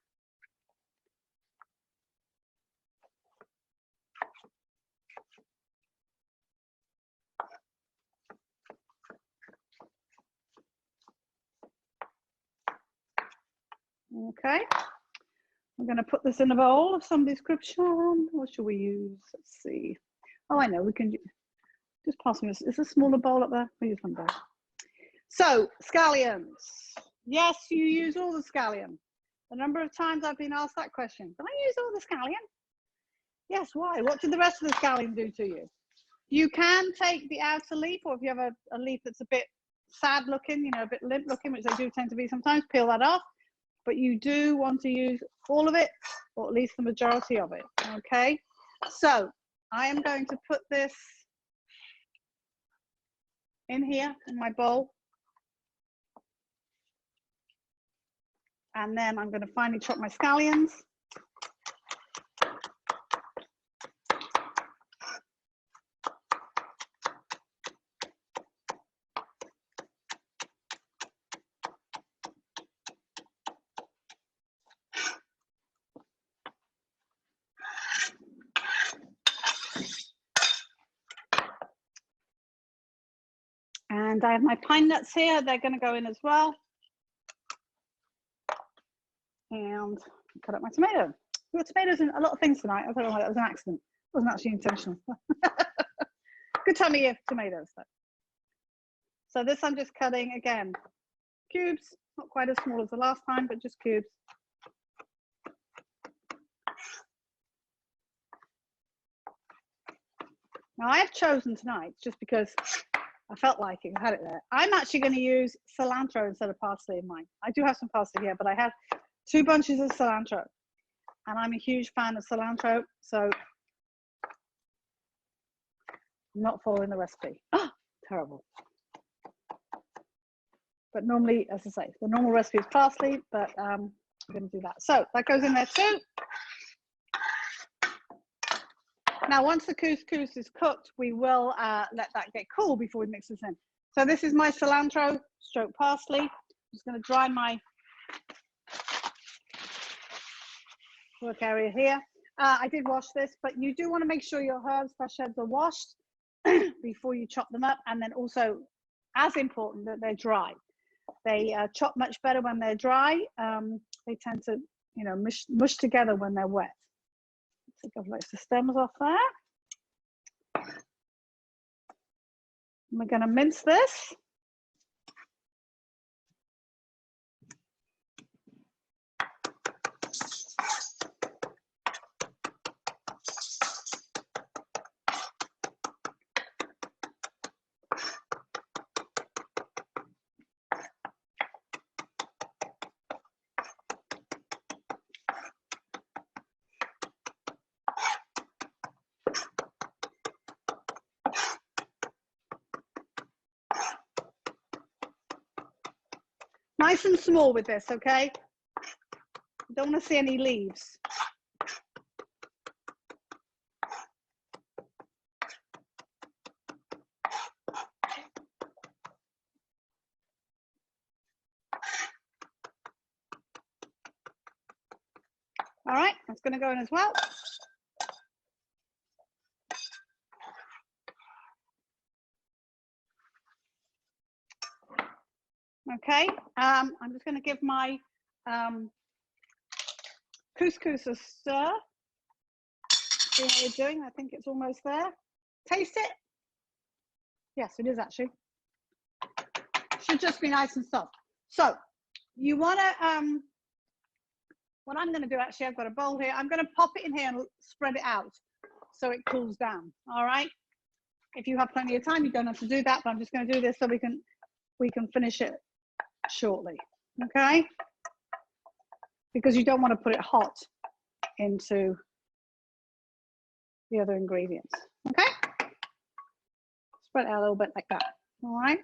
Okay, we're going to put this in a bowl of some description. What should we use? Let's see. Oh, I know, we can just pass me. Is a smaller bowl up there? We'll use one bowl. So, scallions. Yes, you use all the scallion. The number of times I've been asked that question. Can I use all the scallion? Yes, why? What did the rest of the scallion do to you? You can take the outer leaf, or if you have a leaf that's a bit sad looking, you know, a bit limp looking, which they do tend to be sometimes, peel that off. But you do want to use all of it, or at least the majority of it, okay? So I am going to put this in here in my bowl. And then I'm going to finely chop my scallions. And I have my pine nuts here. They're going to go in as well. And cut up my tomato. We've got tomatoes in a lot of things tonight. I don't know why that was an accident. It wasn't actually intentional. Good time of year for tomatoes, though. So this I'm just cutting, again, cubes. Not quite as small as the last time, but just cubes. Now I have chosen tonight, just because I felt like it, I had it there. I'm actually going to use cilantro instead of parsley in mine. I do have some parsley here, but I have 2 bunches of cilantro. And I'm a huge fan of cilantro, so I'm not following the recipe. Oh, terrible. But normally, as I say, the normal recipe is parsley, but I'm going to do that. So that goes in there too. Now, once the couscous is cooked, we will let that get cool before we mix this in. So this is my cilantro stroke parsley. I'm just going to dry my work area here. I did wash this, but you do want to make sure your herbs, fresh herbs are washed before you chop them up. And then also, as important, that they're dry. They chop much better when they're dry. They tend to, you know, mush together when they're wet. Take off the stems off there. And we're going to mince this. Nice and small with this, okay? Don't want to see any leaves. All right, that's going to go in as well. Okay, I'm just going to give my couscous a stir. See how you're doing? I think it's almost there. Taste it. Yes, it is actually. Should just be nice and soft. So you want to, what I'm going to do, actually, I've got a bowl here. I'm going to pop it in here and spread it out so it cools down. All right. If you have plenty of time, you don't have to do that, but I'm just going to do this so we can finish it shortly. Okay. Because you don't want to put it hot into the other ingredients. Okay. Spread it out a little bit like that. All right.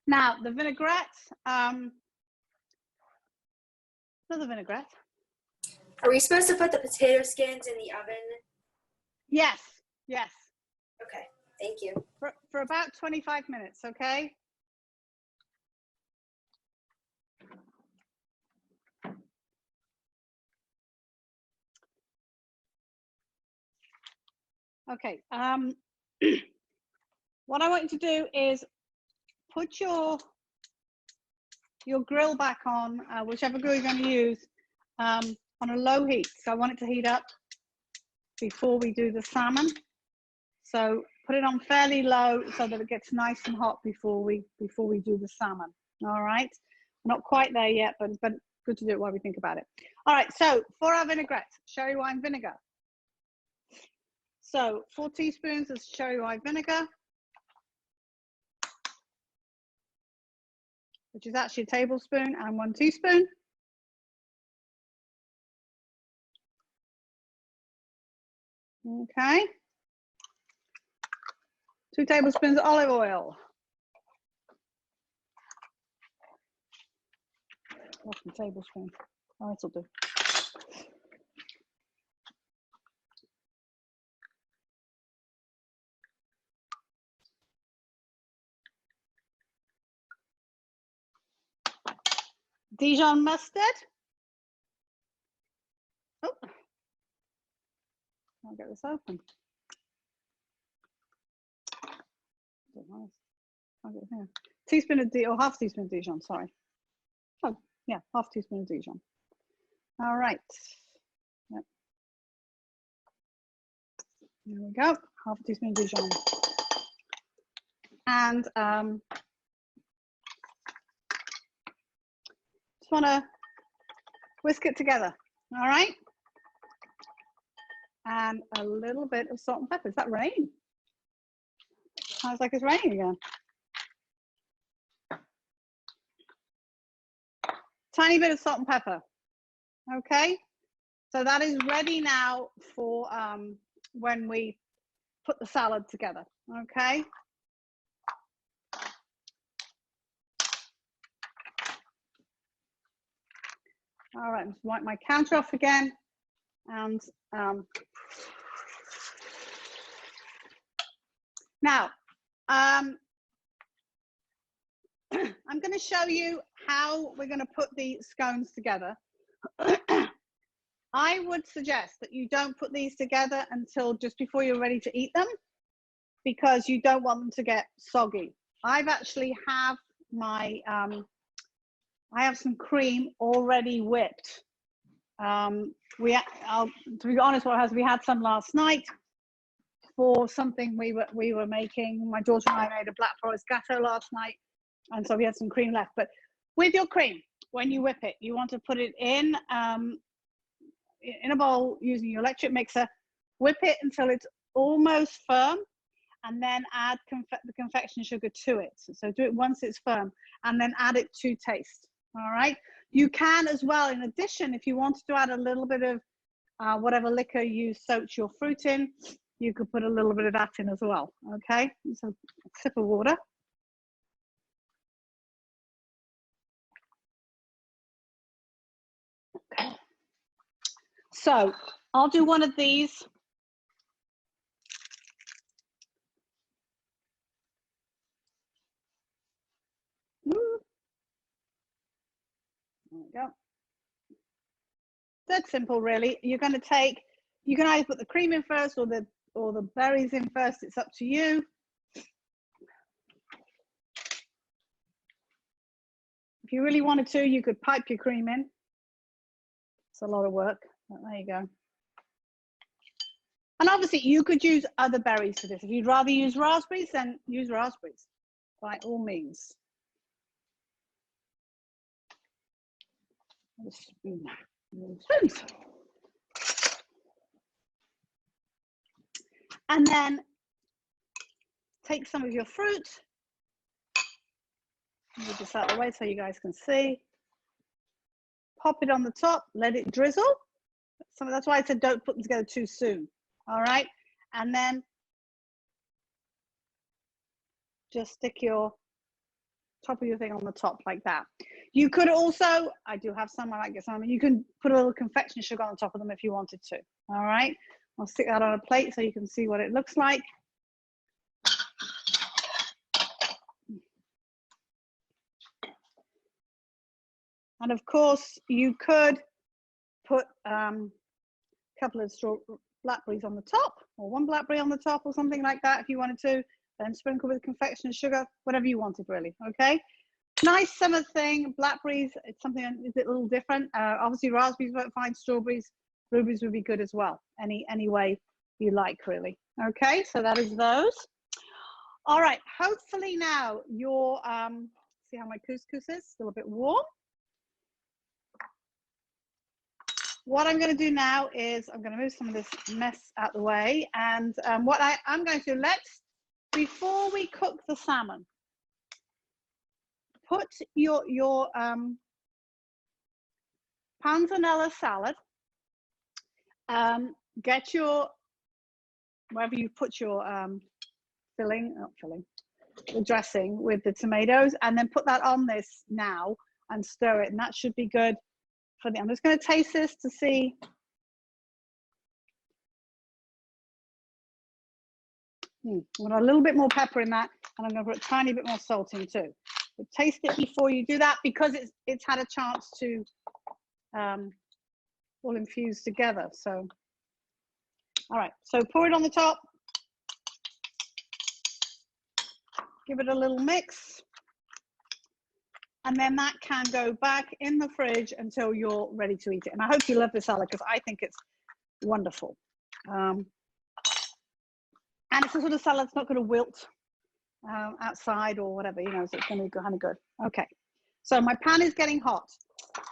Now the vinaigrette, another vinaigrette. Are we supposed to put the potato skins in the oven? Yes, yes. Okay. Thank you. For about 25 minutes, okay? Okay, what I want you to do is put your grill back on, whichever grill you're going to use, on a low heat. So I want it to heat up before we do the salmon. So put it on fairly low so that it gets nice and hot before we do the salmon. All right, not quite there yet, but good to do it while we think about it. All right, so for our vinaigrette, sherry wine vinegar. So 4 teaspoons of sherry wine vinegar, which is actually a tablespoon, and 1 teaspoon. Okay. 2 tablespoons of olive oil. What's the tablespoon? Oh, that'll do. Dijon mustard. Oh, I'll get this open. I'll get it here. Teaspoon of or half teaspoon of Dijon, sorry. Oh, yeah, half teaspoon of Dijon. All right. Yep. There we go, half a teaspoon of Dijon. And just want to whisk it together, all right? And a little bit of salt and pepper. Is that rain? Sounds like it's raining again. Tiny bit of salt and pepper. Okay, so that is ready now for when we put the salad together. Okay. All right, let's wipe my counter off again. And now, I'm going to show you how we're going to put the scones together. I would suggest that you don't put these together until just before you're ready to eat them, because you don't want them to get soggy. I've actually have my, I have some cream already whipped. To be honest, we had some last night for something we were making. My daughter and I made a black forest gatto last night, and so we had some cream left. But with your cream, when you whip it, you want to put it in a bowl using your electric mixer. Whip it until it's almost firm, and then add the confection sugar to it. So do it once it's firm, and then add it to taste. All right. You can as well, in addition, if you wanted to add a little bit of whatever liquor you soaked your fruit in, you could put a little bit of that in as well. Okay. So a sip of water. Okay. So I'll do one of these. There we go. That's simple, really. You're going to take, you can either put the cream in first or the berries in first. It's up to you. If you really wanted to, you could pipe your cream in. It's a lot of work, but there you go. And obviously you could use other berries for this. If you'd rather use raspberries, then use raspberries, by all means. And then take some of your fruit. Move this out of the way so you guys can see. Pop it on the top, let it drizzle. That's why I said don't put them together too soon. All right, and then just stick your top of your thing on the top like that. You could also, I do have some, I might get some, you can put a little confection sugar on top of them if you wanted to. All right, I'll stick that on a plate so you can see what it looks like. And of course, you could put a couple of blackberries on the top, or one blackberry on the top, or something like that if you wanted to. Then sprinkle with confectioner's sugar, whatever you wanted, really. Okay. Nice summer thing. Blackberries, it's something is a little different. Obviously, raspberries work fine. Strawberries, blueberries would be good as well. Any way you like, really. Okay, so that is those. All right. Hopefully now your see how my couscous is still a bit warm. What I'm going to do now is I'm going to move some of this mess out the way, and what I'm going to before we cook the salmon, put your panzanella salad, get your, wherever you put your the dressing with the tomatoes, and then put that on this now and stir it, and that should be good for the, I'm just going to taste this to see. I'm going to a little bit more pepper in that, and I'm going to put a tiny bit more salt in too. But taste it before you do that, because it's had a chance to all infuse together. So, all right, so pour it on the top. Give it a little mix. And then that can go back in the fridge until you're ready to eat it. And I hope you love this salad, because I think it's wonderful. And it's a sort of salad that's not going to wilt outside or whatever, you know, so it's going to be kind of good. Okay, so my pan is getting hot.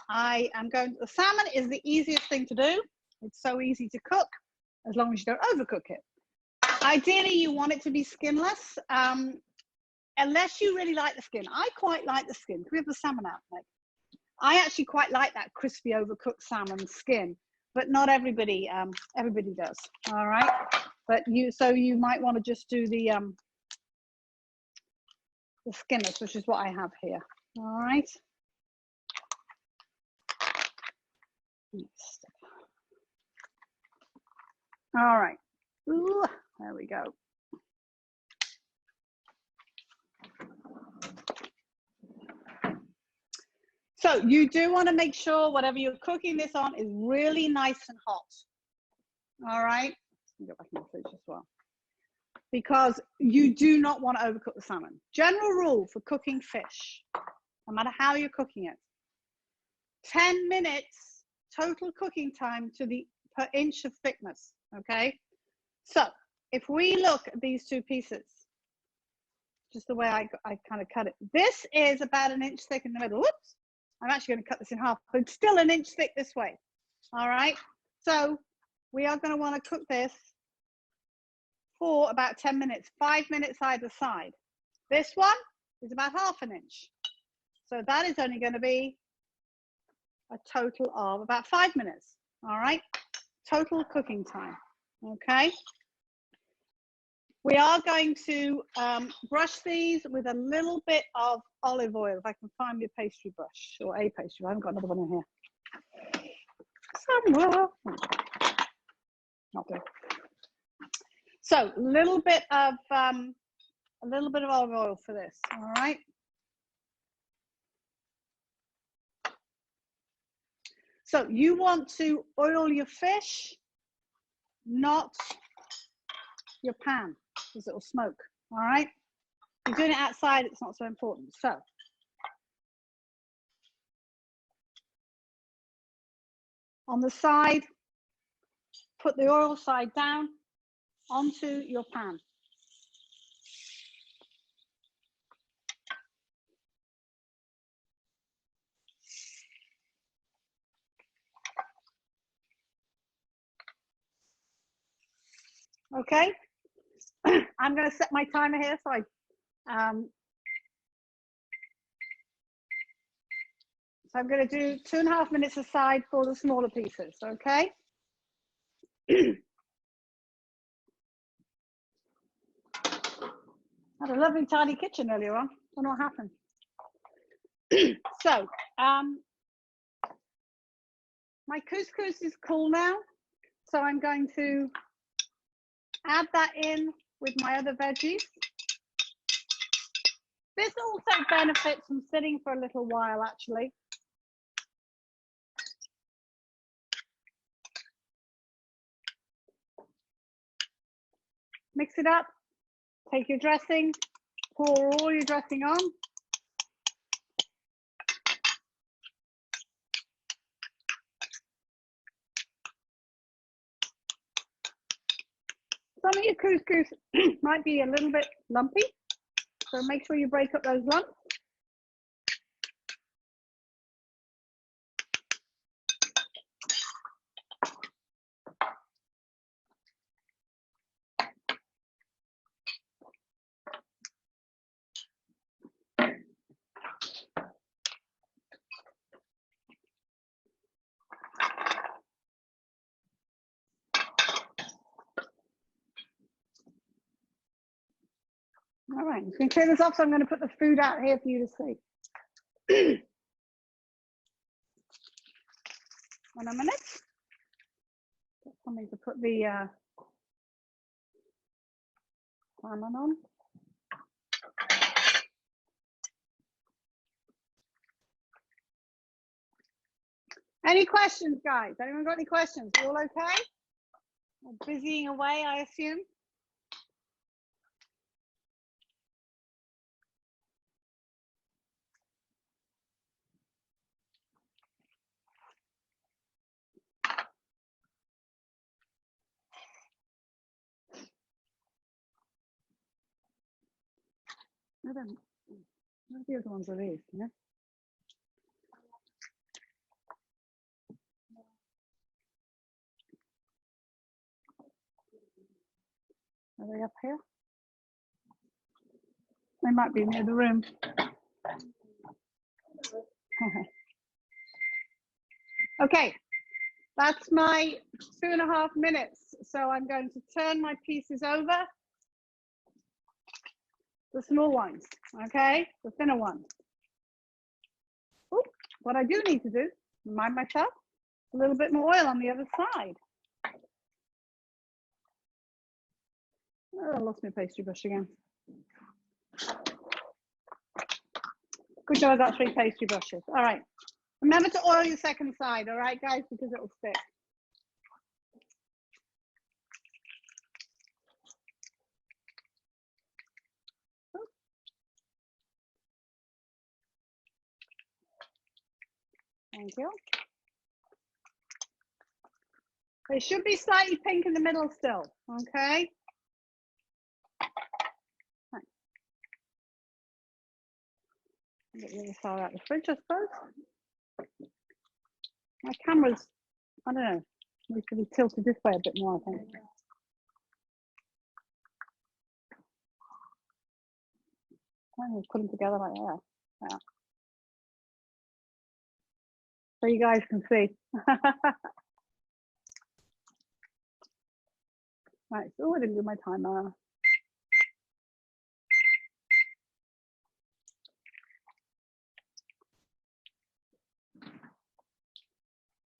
I am going, the salmon is the easiest thing to do. It's so easy to cook, as long as you don't overcook it. Ideally, you want it to be skinless, unless you really like the skin. I quite like the skin. Can we have the salmon out, Meg? I actually quite like that crispy, overcooked salmon skin, but not everybody, everybody does. All right, but so you might want to just do the skinless, which is what I have here. All right. All right. Ooh, there we go. So you do want to make sure whatever you're cooking this on is really nice and hot. All right. Go back in the fridge as well, because you do not want to overcook the salmon. General rule for cooking fish, no matter how you're cooking it, 10 minutes total cooking time to the per inch of thickness. Okay. So if we look at these two pieces, just the way I kind of cut it, this is about 1 inch thick in the middle. Whoops. I'm actually going to cut this in half, but it's still 1 inch thick this way. All right. So we are going to want to cook this for about 10 minutes, 5 minutes either side. This one is about ½ inch. So that is only going to be a total of about 5 minutes. All right. Total cooking time. Okay. We are going to brush these with a little bit of olive oil, if I can find me a pastry brush, or a pastry. I haven't got another one in here. Somewhere. Not good. So a little bit of olive oil for this. All right. So you want to oil your fish, not your pan, because it will smoke. All right. If you're doing it outside, it's not so important. So on the side, put the oil side down onto your pan. Okay. I'm going to set my timer here, so I'm going to do 2.5 minutes aside for the smaller pieces. Okay. Had a lovely tidy kitchen earlier on. Don't know what happened. So my couscous is cool now, so I'm going to add that in with my other veggies. This also benefits from sitting for a little while, actually. Mix it up. Take your dressing. Pour all your dressing on. Some of your couscous might be a little bit lumpy, so make sure you break up those lumps. All right, you can clear this off, so I'm going to put the food out here for you to see. In a minute. Get something to put the salmon on. Any questions, guys? Anyone got any questions? You all okay? Busying away, I assume. I don't. What are the other ones are these? Yeah. Are they up here? They might be near the room. Okay, that's my 2.5 minutes. So I'm going to turn my pieces over. The small ones, okay? The thinner ones. Ooh, what I do need to do, remind myself, a little bit more oil on the other side. Oh, I lost my pastry brush again. Good job, I got 3 pastry brushes. All right. Remember to oil your second side, all right, guys, because it will stick. Thank you. It should be slightly pink in the middle still, okay? Right. Get the other side out of the fridge, I suppose. My camera's, I don't know, needs to be tilted this way a bit more, I think. I'm just put them together like that. Yeah. So you guys can see. Right, so I didn't do my timer.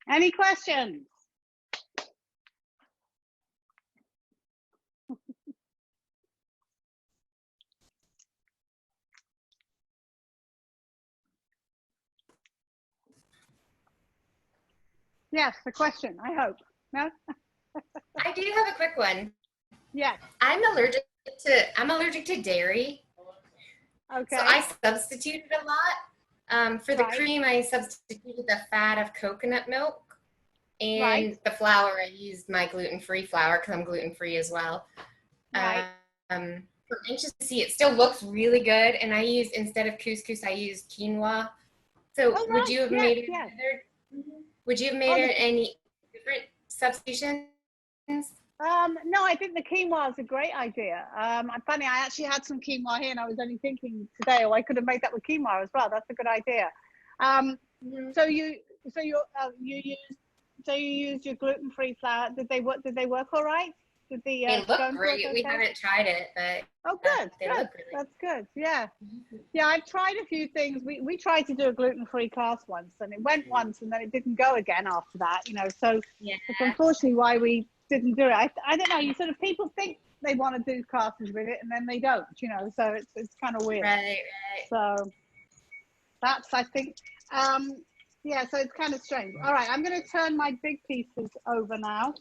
Any questions? Yes, a question, I hope. No? I do have a quick one. Yes. I'm allergic to dairy. Okay. So I substituted a lot. For the Right. cream, I substituted the fat of coconut milk. And Right. the flour, I used my gluten-free flour because I'm gluten-free as well. Right. For anxious to see, it still looks really good. And I used, instead of couscous, I used quinoa. So Oh, would right. you have Yes, made it yes. Would you have made Oh, it any different substitutions? No, I think the quinoa is a great idea. Funny, I actually had some quinoa here and I was only thinking today, oh, I could have made that with quinoa as well. That's a good idea. So you used your gluten-free flour. Did they work all right? Did the They look scones great. work okay? We haven't tried it, but Oh, good. they Good. look really That's good. Yeah. Yeah, I've tried a few things. We tried to do a gluten-free class once and it went once and then it didn't go again after that, you know. So yeah. it's unfortunately why we didn't do it. I don't know, you sort of people think they want to do classes with it and then they don't, you know, so it's kind of weird. Right. So that's, I think, yeah, so it's kind of strange. All right, I'm going to turn my big pieces over now.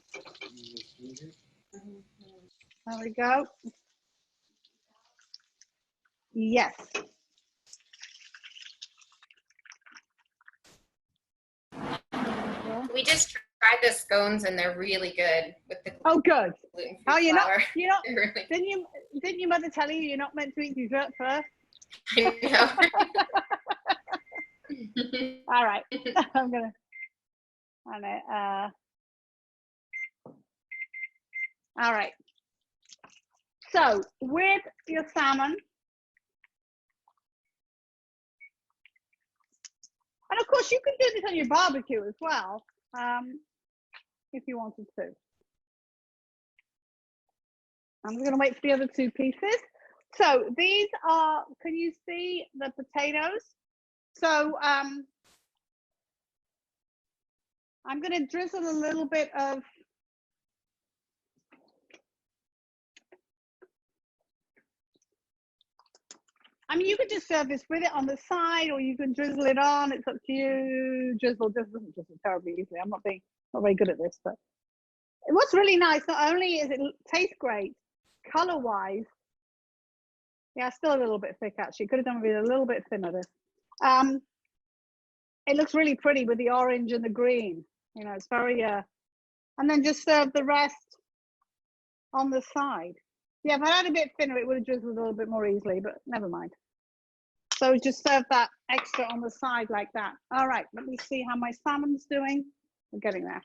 There we go. Yes. We just tried the scones and they're really good with the Oh, good. gluten-free Oh, you're not. flour. You're not. They're really, Didn't your mother tell you you're not meant to eat dessert first? I know. All right. I'm gonna. All right. So with your salmon, and of course you can do this on your barbecue as well, if you wanted to. I'm just going to wait for the other two pieces. So these are, can you see the potatoes? So I'm going to drizzle a little bit of you could just serve this with it on the side, or you can drizzle it on. It's up to you. Drizzle doesn't drizzle terribly easily. I'm not very good at this, but what's really nice, not only is it taste great, color wise, yeah, still a little bit thick actually. Could have done with it a little bit thinner. This, it looks really pretty with the orange and the green. You know, it's very and then just serve the rest on the side. Yeah, if I had a bit thinner, it would have drizzled a little bit more easily, but never mind. So just serve that extra on the side like that. All right, let me see how my salmon's doing. I'm getting there.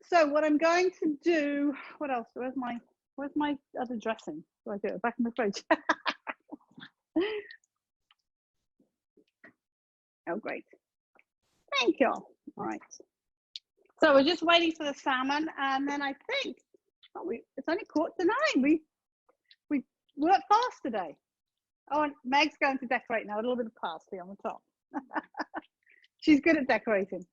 So what I'm going to do, what else? Where's my other dressing? Do I do it back in the fridge? Oh, great. Thank you. All right. So we're just waiting for the salmon, and then I think it's only 8:45. We worked fast today. Oh, and Meg's going to decorate now. A little bit of parsley on the top. She's good at decorating.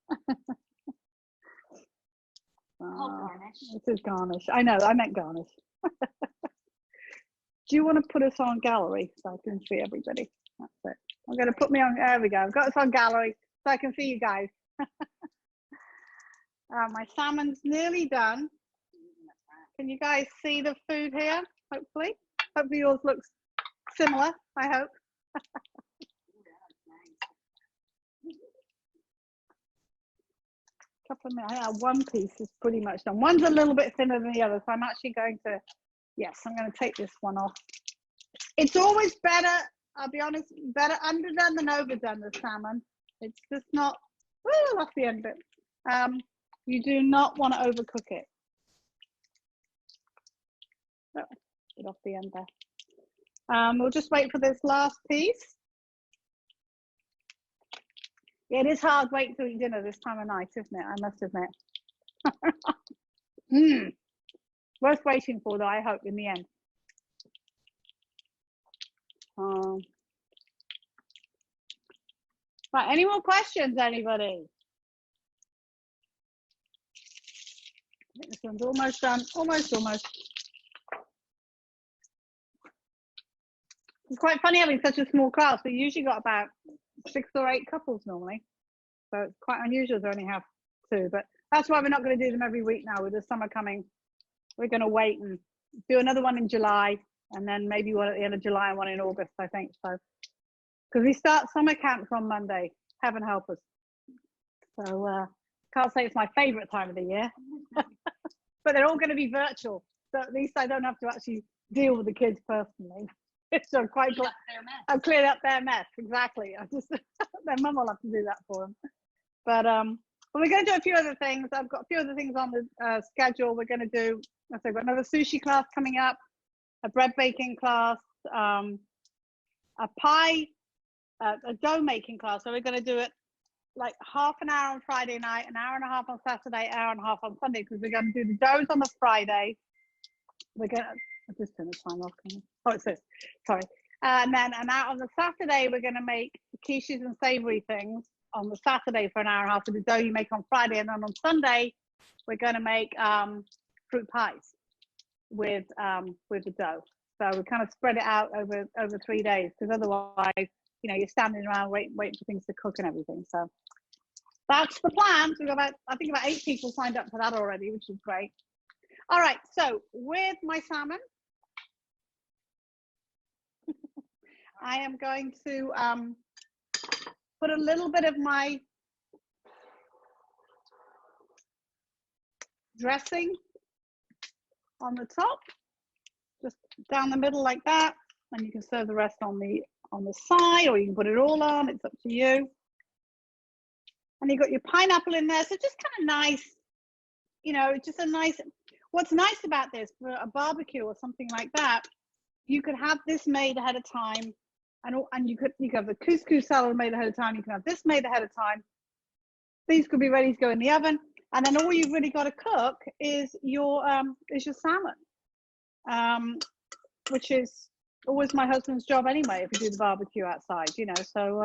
Garnish. This is garnish. I know, I meant garnish. Do you want to put us on gallery so I can see everybody? That's it. I'm going to put me on, there we go. I've got us on gallery so I can see you guys. My salmon's nearly done. Can you guys see the food here, hopefully? Hopefully yours looks similar, I hope. Couple of minutes. One piece is pretty much done. One's a little bit thinner than the other, so I'm actually going to, yes, I'm going to take this one off. It's always better, I'll be honest, better underdone than overdone, the salmon. It's just not, well, that's the end of it. You do not want to overcook it. Oh, get off the end there. We'll just wait for this last piece. Yeah, it is hard waiting to eat dinner this time of night, isn't it? I must admit. Worth waiting for, though, I hope, in the end. Right, any more questions, anybody? I think this one's almost done. Almost. It's quite funny having such a small class. We usually got about 6 or 8 couples normally. So it's quite unusual to only have 2. But that's why we're not going to do them every week now. With the summer coming, we're going to wait and do another one in July, and then maybe one at the end of July and one in August, I think. So, because we start summer camps on Monday. Heaven help us. So can't say it's my favorite time of the year, but they're all going to be virtual. So at least I don't have to actually deal with the kids personally. So I'm quite glad I've cleared up their mess. Exactly. I just their mum will have to do that for them. But we're going to do a few other things. I've got a few other things on the schedule. We're going to do. I've got another sushi class coming up, a bread baking class, a pie, a dough making class. So we're going to do it like half an hour on Friday night, an hour and a half on Saturday, hour and a half on Sunday, because we're going to do the doughs on the Friday. We're going to. I just turn the time off. Oh, it's this. Sorry. And then out on the Saturday, we're going to make quiches and savory things on the Saturday for an hour and a half with the dough you make on Friday. And then on Sunday, we're going to make fruit pies with the dough. So we kind of spread it out over 3 days, because otherwise, you know, you're standing around waiting for things to cook and everything. So that's the plan. So we've got I think about 8 people signed up for that already, which is great. All right, so with my salmon, I am going to put a little bit of my dressing on the top, just down the middle like that, and you can serve the rest on the side, or you can put it all on. It's up to you. And you got your pineapple in there, so just kind of nice, you know, just a nice. What's nice about this for a barbecue or something like that, you could have this made ahead of time, and you could have the couscous salad made ahead of time. You can have this made ahead of time. These could be ready to go in the oven, and then all you've really got to cook is your salmon, which is always my husband's job anyway. If we do the barbecue outside, you know, so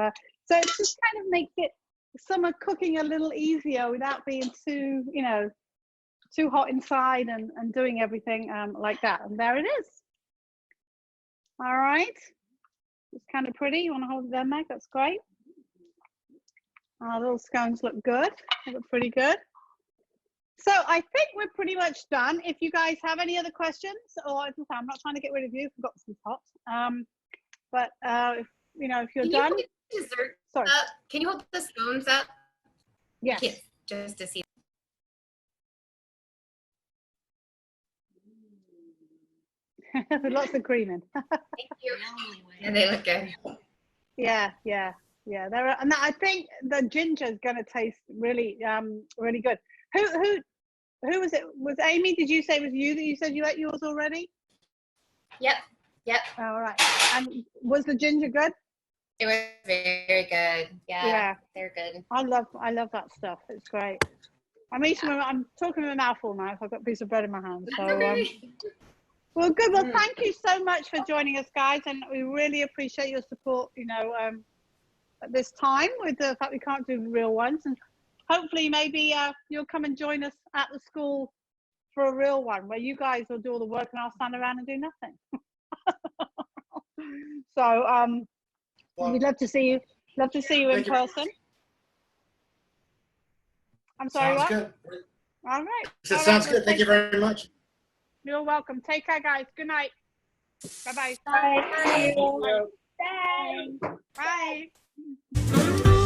it just kind of makes it summer cooking a little easier without being too, you know, too hot inside and doing everything like that. And there it is. All right. It's kind of pretty. You want to hold it there, Meg? That's great. Our little scones look good. They look pretty good. So I think we're pretty much done. If you guys have any other questions, or I'm not trying to get rid of you, I've got some hot. But if you know, if you're done. Dessert Sorry. up? Can you hold the scones up? Yes. Yes, just to see. Lots of cream in. Thank you. And they look good. Yeah. There are, and I think the ginger is going to taste really, really good. Who was it? Was Amy? Did you say it was you that you said you ate yours already? Yep. All right. And was the ginger good? It was very good. Yeah. They're good. I love that stuff. It's great. I'm talking with my mouth full now. I've got a piece of bread in my hand. So, well, good. Well, thank you so much for joining us, guys, and we really appreciate your support. You know, at this time with the fact we can't do real ones, and hopefully maybe you'll come and join us at the school for a real one where you guys will do all the work and I'll stand around and do nothing. So we'd love to see you. Love to see you in person. I'm sorry, Sounds what? good. All right. It sounds good. Thank you very much. You're welcome. Take care, guys. Good night. Bye-bye. Bye. Bye.